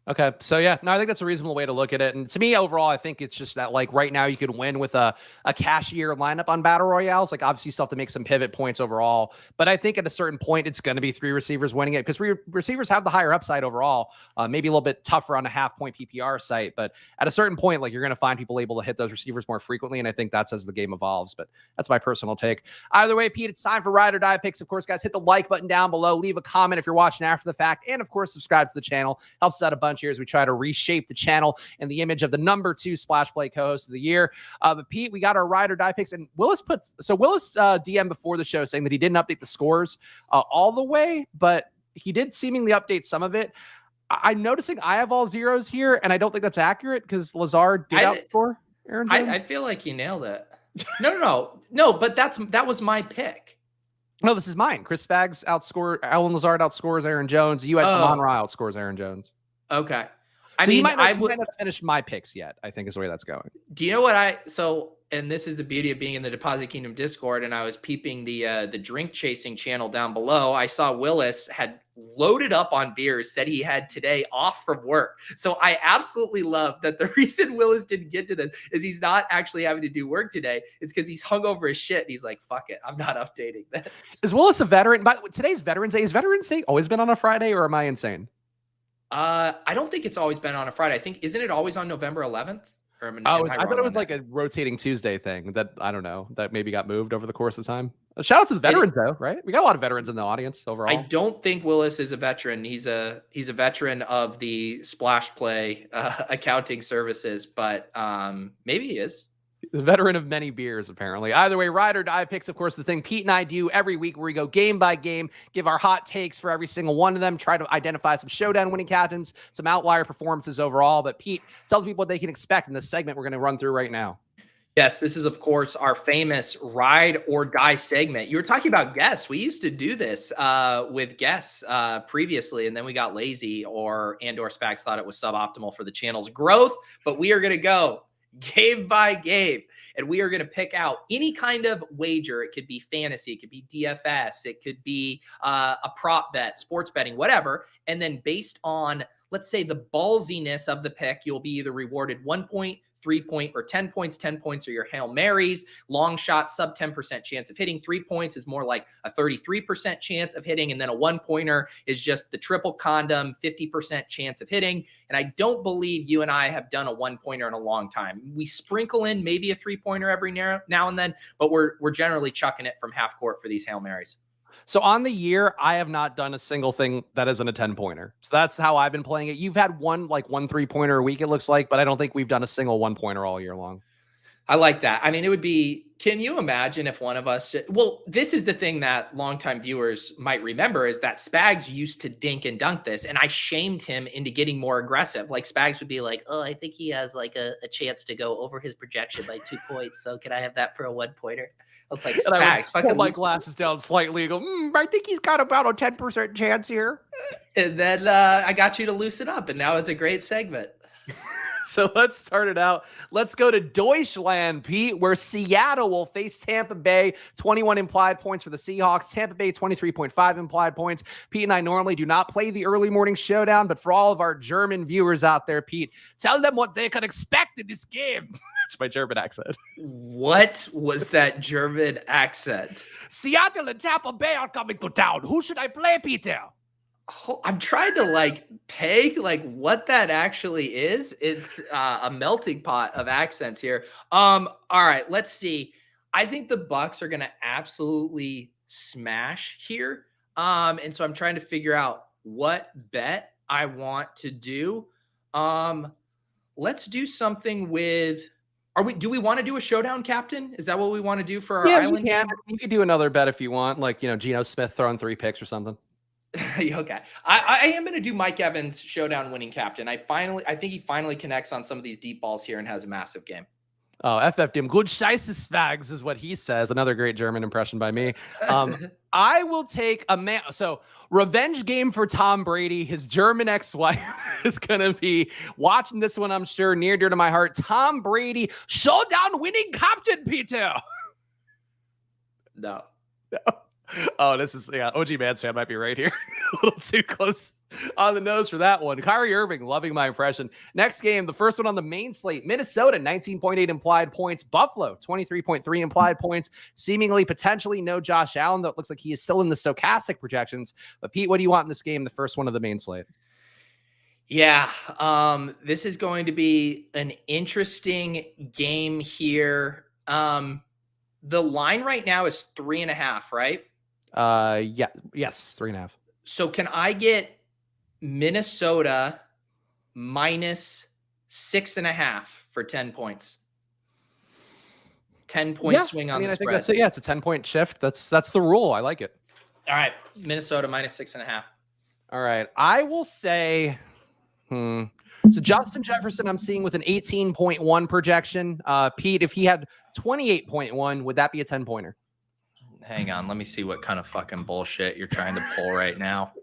Okay. So yeah, no, I think that's a reasonable way to look at it. And to me, overall, I think it's just that like right now you could win with a cashier lineup on battle royales. Like obviously you still have to make some pivot points overall, but I think at a certain point, it's going to be 3 receivers winning it because receivers have the higher upside overall, maybe a little bit tougher on a half-point PPR site, but at a certain point, like you're going to find people able to hit those receivers more frequently. And I think that's as the game evolves, but that's my personal take. Either way, Pete, it's time for ride or die picks. Of course, guys, hit the like button down below, leave a comment if you're watching after the fact. And of course, subscribe to the channel. Helps us out a bunch here as we try to reshape the channel in the image of the number 2 Splash Play co-host of the year. But Pete, we got our ride or die picks, and Willis DM before the show saying that he didn't update the scores all the way, but he did seemingly update some of it. I'm noticing I have all zeros here, and I don't think that's accurate because Lazard did outscore Aaron Jones. I feel like you nailed it. No, but that was my pick. No, this is mine. Chris Spags Alan Lazard outscores Aaron Jones. You had Amon Ra outscores Aaron Jones. Okay. I might not have finished my picks yet, I think is the way that's going. Do you know what and this is the beauty of being in the Deposit Kingdom Discord, and I was peeping the drink chasing channel down below. I saw Willis had loaded up on beers, said he had today off from work. So I absolutely love that the reason Willis didn't get to this is he's not actually having to do work today. It's because he's hungover as shit. And he's like, fuck it, I'm not updating this. Is Willis a veteran? But today's Veterans Day. Is Veterans Day always been on a Friday, or am I insane? I don't think it's always been on a Friday. I think, isn't it always on November 11th? I thought it was like a rotating Tuesday thing that, I don't know, that maybe got moved over the course of time. Shout out to the veterans though, right? We got a lot of veterans in the audience overall. I don't think Willis is a veteran. He's a veteran of the Splash Play accounting services, but maybe he is. The veteran of many beers, apparently. Either way, ride or die picks, of course, the thing Pete and I do every week where we go game by game, give our hot takes for every single one of them, try to identify some showdown winning captains, some outlier performances overall. But Pete, tell the people what they can expect in this segment we're going to run through right now. Yes, this is, of course, our famous ride or die segment. You were talking about guests. We used to do this with guests previously, and then we got lazy or Spags thought it was suboptimal for the channel's growth. But we are going to go game by game, and we are going to pick out any kind of wager. It could be fantasy, it could be DFS, it could be a prop bet, sports betting, whatever. And then based on, let's say, the ballsiness of the pick, you'll be either rewarded 1 point, 3-point or 10 points. 10 points are your Hail Marys. Long shot, sub 10% chance of hitting. 3 points is more like a 33% chance of hitting. And then a 1-pointer is just the triple condom, 50% chance of hitting. And I don't believe you and I have done a 1-pointer in a long time. We sprinkle in maybe a 3-pointer every now and then, but we're generally chucking it from half court for these Hail Marys. So on the year, I have not done a single thing that isn't a 10-pointer. So that's how I've been playing it. You've had one 3-pointer a week, it looks like, but I don't think we've done a single 1-pointer all year long. I like that. I mean, it would be, can you imagine if one of us, well, this is the thing that longtime viewers might remember is that Spags used to dink and dunk this, and I shamed him into getting more aggressive. Like Spags would be like, oh, I think he has like a chance to go over his projection by 2 points. So can I have that for a 1-pointer? I was like, Spags, pull my glasses down slightly and go, I think he's got about a 10% chance here. And then I got you to loosen up, and now it's a great segment. So let's start it out. Let's go to Deutschland, Pete, where Seattle will face Tampa Bay. 21 implied points for the Seahawks. Tampa Bay, 23.5 implied points. Pete and I normally do not play the early morning showdown, but for all of our German viewers out there, Pete, tell them what they can expect in this game. That's my German accent. What was that German accent? Seattle and Tampa Bay are coming to town. Who should I play, Peter? Oh, I'm trying to peg what that actually is. It's a melting pot of accents here. All right, let's see. I think the Bucks are going to absolutely smash here. And so I'm trying to figure out what bet I want to do. Let's do something with, do we want to do a showdown captain? Is that what we want to do for our island? Yeah, you could do another bet if you want, Geno Smith throwing 3 picks or something. Okay. I am going to do Mike Evans showdown winning captain. I think he finally connects on some of these deep balls here and has a massive game. Oh, FF dem good Scheiße Spags is what he says. Another great German impression by me. I will take so revenge game for Tom Brady. His German ex-wife is going to be watching this one, I'm sure, near dear to my heart. Tom Brady showdown winning captain, Peter. No. Oh, this is, OG Mans fan might be right here. A little too close on the nose for that one. Kyrie Irving, loving my impression. Next game, the first one on the main slate, Minnesota, 19.8 implied points. Buffalo, 23.3 implied points. Seemingly, potentially no Josh Allen. That looks like he is still in the stochastic projections. But Pete, what do you want in this game, the first one of the main slate? Yeah, this is going to be an interesting game here. The line right now is 3.5, right? Yes, 3.5. So can I get Minnesota minus 6.5 for 10 points? 10-point swing on the spread. I think that's it. Yeah, it's a 10-point shift. That's the rule. I like it. All right, Minnesota minus 6.5. All right, I will say, so Justin Jefferson, I'm seeing with an 18.1 projection. Pete, if he had 28.1, would that be a 10-pointer? Hang on, let me see what kind of fucking bullshit you're trying to pull right now.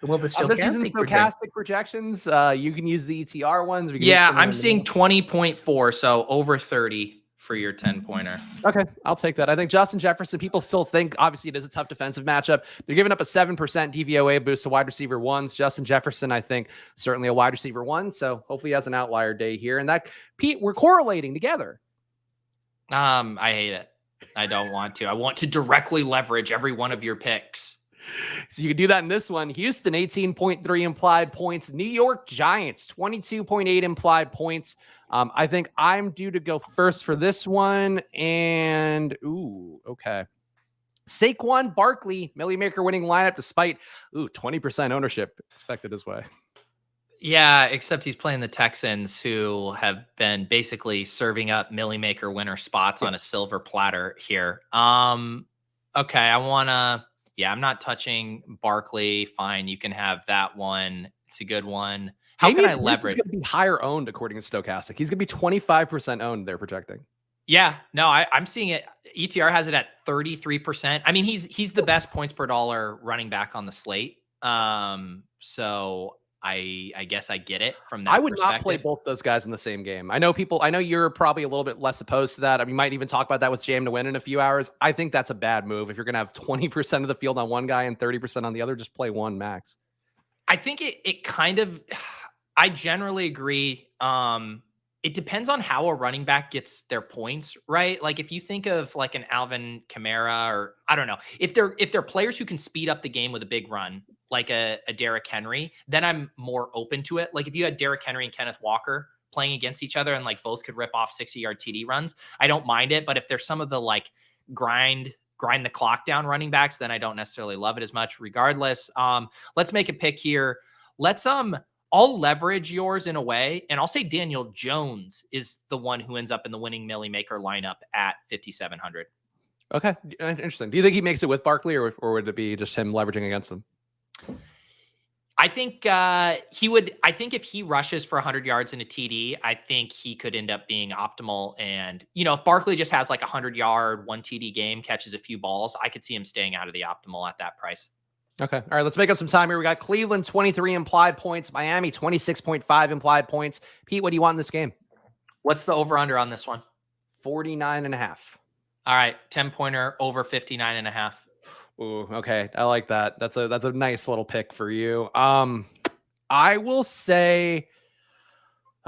Well, but I'm just using the stochastic projections. You can use the ETR ones. Yeah, I'm seeing 20.4, so over 30 for your 10-pointer. Okay, I'll take that. I think Justin Jefferson, people still think, obviously, it is a tough defensive matchup. They're giving up a 7% DVOA boost to wide receiver ones. Justin Jefferson, I think, certainly a wide receiver one, so hopefully he has an outlier day here. And that, Pete, we're correlating together. I hate it. I don't want to. I want to directly leverage every one of your picks. So you can do that in this one. Houston, 18.3 implied points. New York Giants, 22.8 implied points. I think I'm due to go first for this one. And, okay. Saquon Barkley, Millie Maker winning lineup despite, 20% ownership expected his way. Yeah, except he's playing the Texans, who have been basically serving up Millie Maker winner spots on a silver platter here. Okay, I'm not touching Barkley. Fine, you can have that one. It's a good one. How can I leverage? He's going to be higher owned according to Stochastic. He's going to be 25% owned. They're projecting. Yeah, no, I'm seeing it. ETR has it at 33%. I mean, he's the best points per dollar running back on the slate. So I guess I get it from that. I would not play both those guys in the same game. I know you're probably a little bit less opposed to that. I mean, you might even talk about that with Jam to win in a few hours. I think that's a bad move. If you're going to have 20% of the field on one guy and 30% on the other, just play one max. I think it kind of, I generally agree. It depends on how a running back gets their points, right? Like if you think of like an Alvin Kamara, or I don't know, if they're players who can speed up the game with a big run, like a Derrick Henry, then I'm more open to it. Like if you had Derrick Henry and Kenneth Walker playing against each other and like both could rip off 60-yard TD runs, I don't mind it. But if there's some of the like grind the clock down running backs, then I don't necessarily love it as much. Regardless, let's make a pick here. Let's I'll leverage yours in a way, and I'll say Daniel Jones is the one who ends up in the winning Millie Maker lineup at 5,700. Okay, interesting. Do you think he makes it with Barkley, or would it be just him leveraging against him? I think he would. I think if he rushes for 100 yards in a TD, I think he could end up being optimal. And, you know, if Barkley just has like a 100-yard, 1 TD game, catches a few balls, I could see him staying out of the optimal at that price. Okay. All right. Let's make up some time here. We got Cleveland 23 implied points, Miami 26.5 implied points. Pete, what do you want in this game? What's the over under on this one? 49.5. All right. 10-pointer over 59.5. Ooh, okay. I like that. That's a nice little pick for you. I will say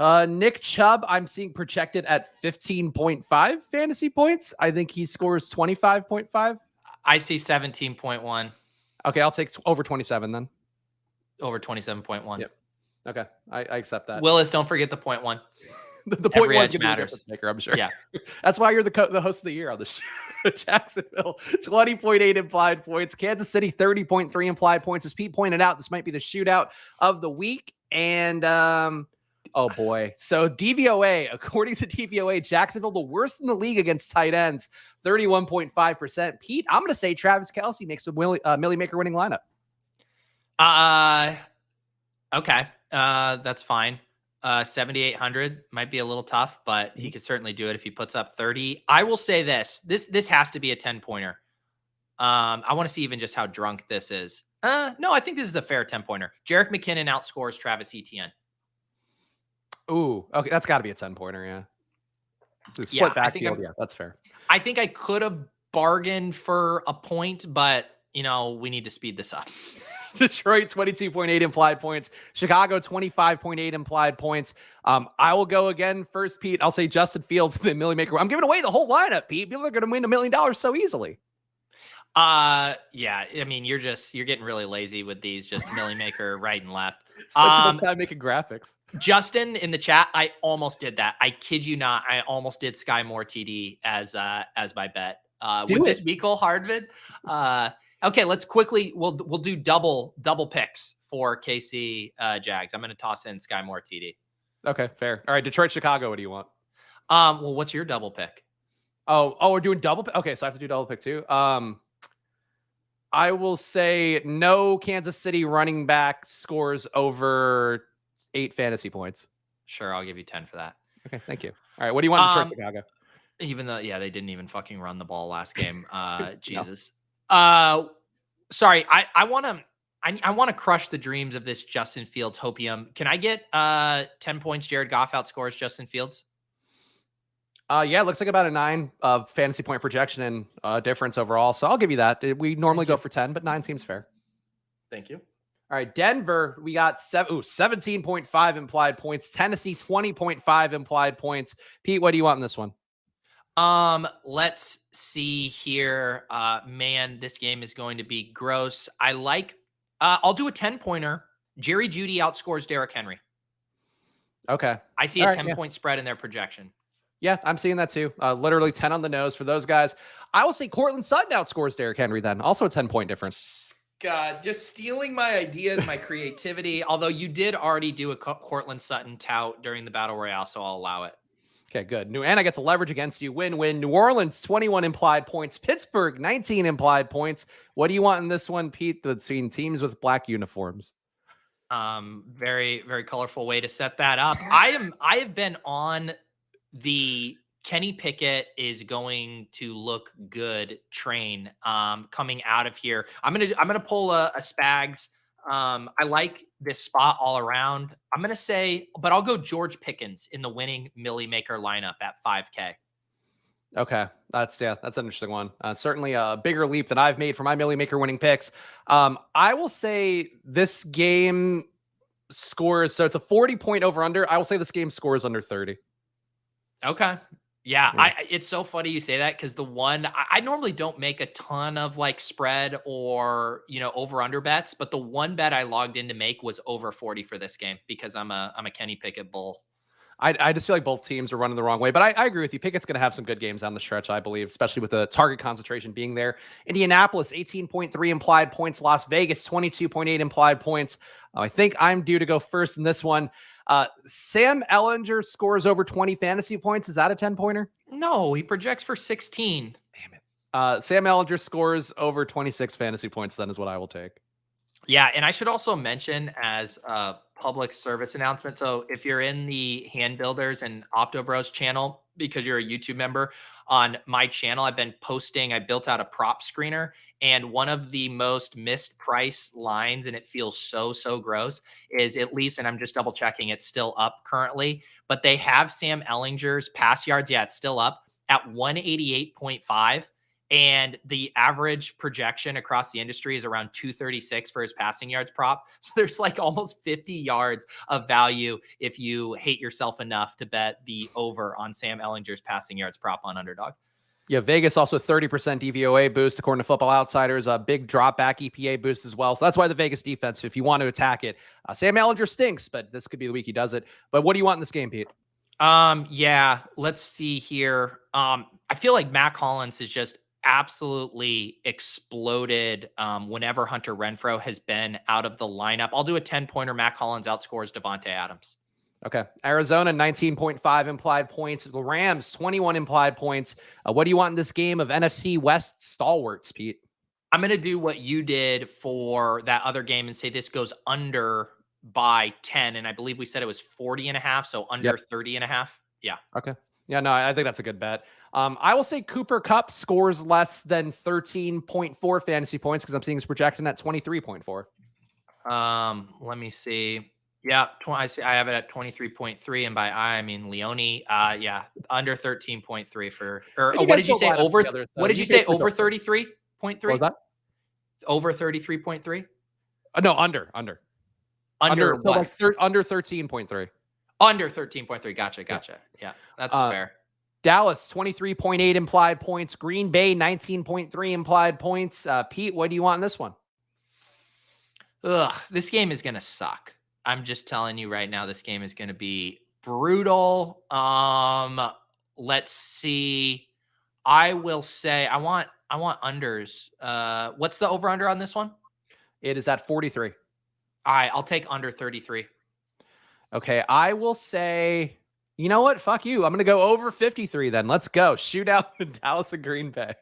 Nick Chubb, I'm seeing projected at 15.5 fantasy points. I think he scores 25.5. I see 17.1. Okay, I'll take over 27 then. Over 27.1. Yep. Okay, I accept that. Willis, don't forget the 0.1. the point Every one edge matters. Maker, I'm sure. Yeah. That's why you're the host of the year on the show. Jacksonville, 20.8 implied points. Kansas City, 30.3 implied points. As Pete pointed out, this might be the shootout of the week. And oh boy. So DVOA, according to DVOA, Jacksonville, the worst in the league against tight ends, 31.5%. Pete, I'm going to say Travis Kelce makes a Millie Maker winning lineup. Okay. That's fine. 7,800 might be a little tough, but he could certainly do it if he puts up 30. I will say this has to be a 10-pointer. I want to see even just how drunk this is. No, I think this is a fair 10-pointer. Jerick McKinnon outscores Travis Etienne. Ooh, okay, that's got to be a 10-pointer, yeah. So split backfield, yeah, that's fair. I think I could have bargained for a point, but, you know, we need to speed this up. Detroit, 22.8 implied points. Chicago, 25.8 implied points. I will go again first, Pete. I'll say Justin Fields, the Millie Maker. I'm giving away the whole lineup, Pete. People are going to win $1 million so easily. Yeah. I mean, you're getting really lazy with these, just Millie Maker right and left. Spend too much time making graphics. Justin in the chat, I almost did that. I kid you not. I almost did Sky Moore TD as my bet. Would this be Cole Hardman? Okay, let's quickly. We'll do double picks for KC Jags. I'm going to toss in Sky Moore TD. Okay, fair. All right, Detroit, Chicago. What do you want? Well, what's your double pick? Oh, we're doing double pick. Okay, so I have to do double pick too. I will say no Kansas City running back scores over 8 fantasy points. Sure, I'll give you 10 for that. Okay, thank you. All right, what do you want in Detroit, Chicago? Even though, they didn't even fucking run the ball last game. Jesus. No. Sorry, I want to crush the dreams of this Justin Fields hopium. Can I get 10 points? Jared Goff outscores Justin Fields. Yeah, it looks like about a 9 fantasy point projection and difference overall. So I'll give you that. We normally go for 10, but 9 seems fair. Thank you. All right, Denver, we got 17.5 implied points. Tennessee, 20.5 implied points. Pete, what do you want in this one? Let's see here. Man, this game is going to be gross. I'll do a 10-pointer. Jerry Jeudy outscores Derrick Henry. Okay. I see a 10-point spread in their projection. Yeah, I'm seeing that too. Literally 10 on the nose for those guys. I will say Cortland Sutton outscores Derrick Henry then. Also a 10-point difference. God, just stealing my ideas, my creativity. Although you did already do a Cortland Sutton tout during the Battle Royale, so I'll allow it. Okay, good. And I get to leverage against you. Win-win. New Orleans, 21 implied points. Pittsburgh, 19 implied points. What do you want in this one, Pete, between teams with black uniforms? Very, very colorful way to set that up. I have been on the Kenny Pickett is going to look good train coming out of here. I'm gonna pull a Spags. I like this spot all around. I'm gonna say, but I'll go George Pickens in the winning Millie Maker lineup at 5K. Okay, that's an interesting one. Certainly a bigger leap than I've made for my Millie Maker winning picks. I will say this game scores. So it's a 40-point over under. I will say this game scores under 30. Okay. Yeah, Yeah. it's so funny you say that because the one I normally don't make a ton of like spread or over under bets, but the one bet I logged in to make was over 40 for this game because I'm a Kenny Pickett bull. I just feel like both teams are running the wrong way, but I agree with you. Pickett's going to have some good games down the stretch, I believe, especially with the target concentration being there. Indianapolis, 18.3 implied points. Las Vegas, 22.8 implied points. I think I'm due to go first in this one. Sam Ellinger scores over 20 fantasy points. Is that a 10-pointer? No, he projects for 16. Damn it. Sam Ellinger scores over 26 fantasy points, then is what I will take. Yeah, and I should also mention as a public service announcement. So if you're in the Hand Builders and Opto Bros channel, because you're a YouTube member on my channel, I've been posting, I built out a prop screener, and one of the most missed price lines, and it feels so gross, is at least, and I'm just double checking, it's still up currently, but they have Sam Ellinger's pass yards. Yeah, it's still up at 188.5. And the average projection across the industry is around 236 for his passing yards prop. So there's like almost 50 yards of value if you hate yourself enough to bet the over on Sam Ellinger's passing yards prop on Underdog. Yeah, Vegas also 30% DVOA boost according to Football Outsiders. A big drop back EPA boost as well. So that's why the Vegas defense, if you want to attack it, Sam Ellinger stinks, but this could be the week he does it. But what do you want in this game, Pete? Yeah, let's see here. I feel like Mac Hollins is just absolutely exploded whenever Hunter Renfrow has been out of the lineup. I'll do a 10-pointer. Mac Hollins outscores Devontae Adams. Okay. Arizona, 19.5 implied points. The Rams, 21 implied points. What do you want in this game of NFC West stalwarts, Pete? I'm going to do what you did for that other game and say this goes under by 10. And I believe we said it was 40.5. So under 30.5. Yeah. Okay. Yeah, no, I think that's a good bet. I will say Cooper Kupp scores less than 13.4 fantasy points because I'm seeing his projection at 23.4. Let me see. Yeah, I have it at 23.3, and by I mean Leone. Yeah, under 13.3 for. Or what did you say? Over? Together, so what did you say? Over 33.3? What was that? Over 33.3? No, under. Under what? So like under 13.3. Under 13.3. Gotcha. Yeah, that's fair. Dallas, 23.8 implied points. Green Bay, 19.3 implied points. Pete, what do you want in this one? This game is going to suck. I'm just telling you right now, this game is going to be brutal. Let's see. I will say I want unders. What's the over under on this one? It is at 43. All right, I'll take under 33. Okay, I will say, you know what? Fuck you. I'm going to go over 53 then. Let's go. Shootout in Dallas and Green Bay.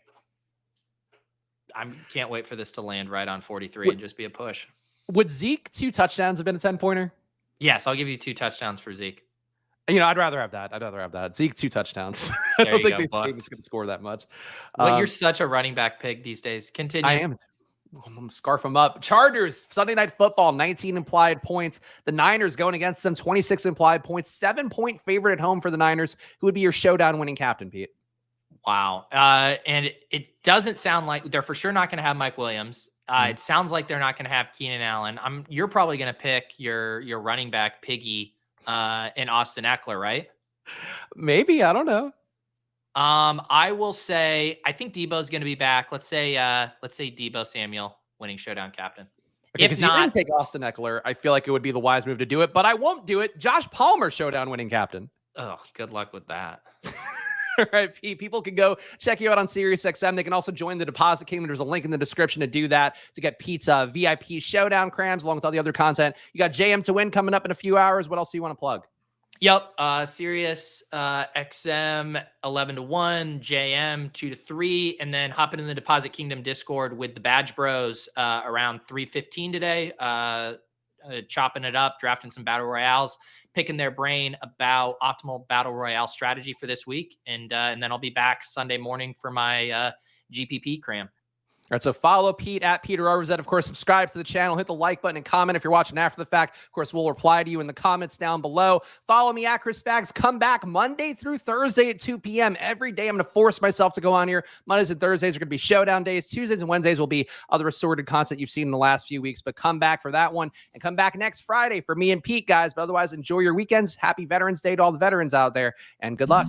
I can't wait for this to land right on 43 and just be a push. Would Zeke 2 touchdowns have been a 10-pointer? Yes, I'll give you 2 touchdowns for Zeke. I'd rather have that. Zeke 2 touchdowns. I don't think the team is going to score that much. Well, you're such a running back pig these days. Continue. I am. I'm going to scarf them up. Chargers, Sunday Night Football, 19 implied points. The Niners going against them, 26 implied points. 7-point favorite at home for the Niners. Who would be your showdown winning captain, Pete? Wow. And it doesn't sound like they're for sure not going to have Mike Williams. It sounds like they're not going to have Keenan Allen. You're probably going to pick your running back Piggy in Austin Ekeler, right? Maybe. I don't know. I will say I think Debo's going to be back. Let's say Debo Samuel winning showdown captain. Okay, because you didn't take Austin Ekeler, I feel like it would be the wise move to do it, but I won't do it. Josh Palmer showdown winning captain. Oh, good luck with that. All right, people can go check you out on SiriusXM. They can also join the Deposit Kingdom. There's a link in the description to do that, to get Pete's VIP showdown crams along with all the other content. You got JM to win coming up in a few hours. What else do you want to plug? Yep. Sirius XM 11-1, JM 2-3, and then hopping in the Deposit Kingdom Discord with the Badge Bros around 3:15 today. Chopping it up, drafting some battle royales, picking their brain about optimal battle royale strategy for this week, and then I'll be back Sunday morning for my GPP cram. All right, so follow Pete at Peter Overzet. Of course, subscribe to the channel, hit the like button, and comment if you're watching after the fact. Of course, we'll reply to you in the comments down below. Follow me at Chris Spags. Come back Monday through Thursday at 2 p.m. every day. I'm going to force myself to go on here. Mondays and Thursdays are going to be showdown days. Tuesdays and Wednesdays will be other assorted content you've seen in the last few weeks. But come back for that one, and come back next Friday for me and Pete, guys. But otherwise, enjoy your weekends. Happy Veterans Day to all the veterans out there, and good luck.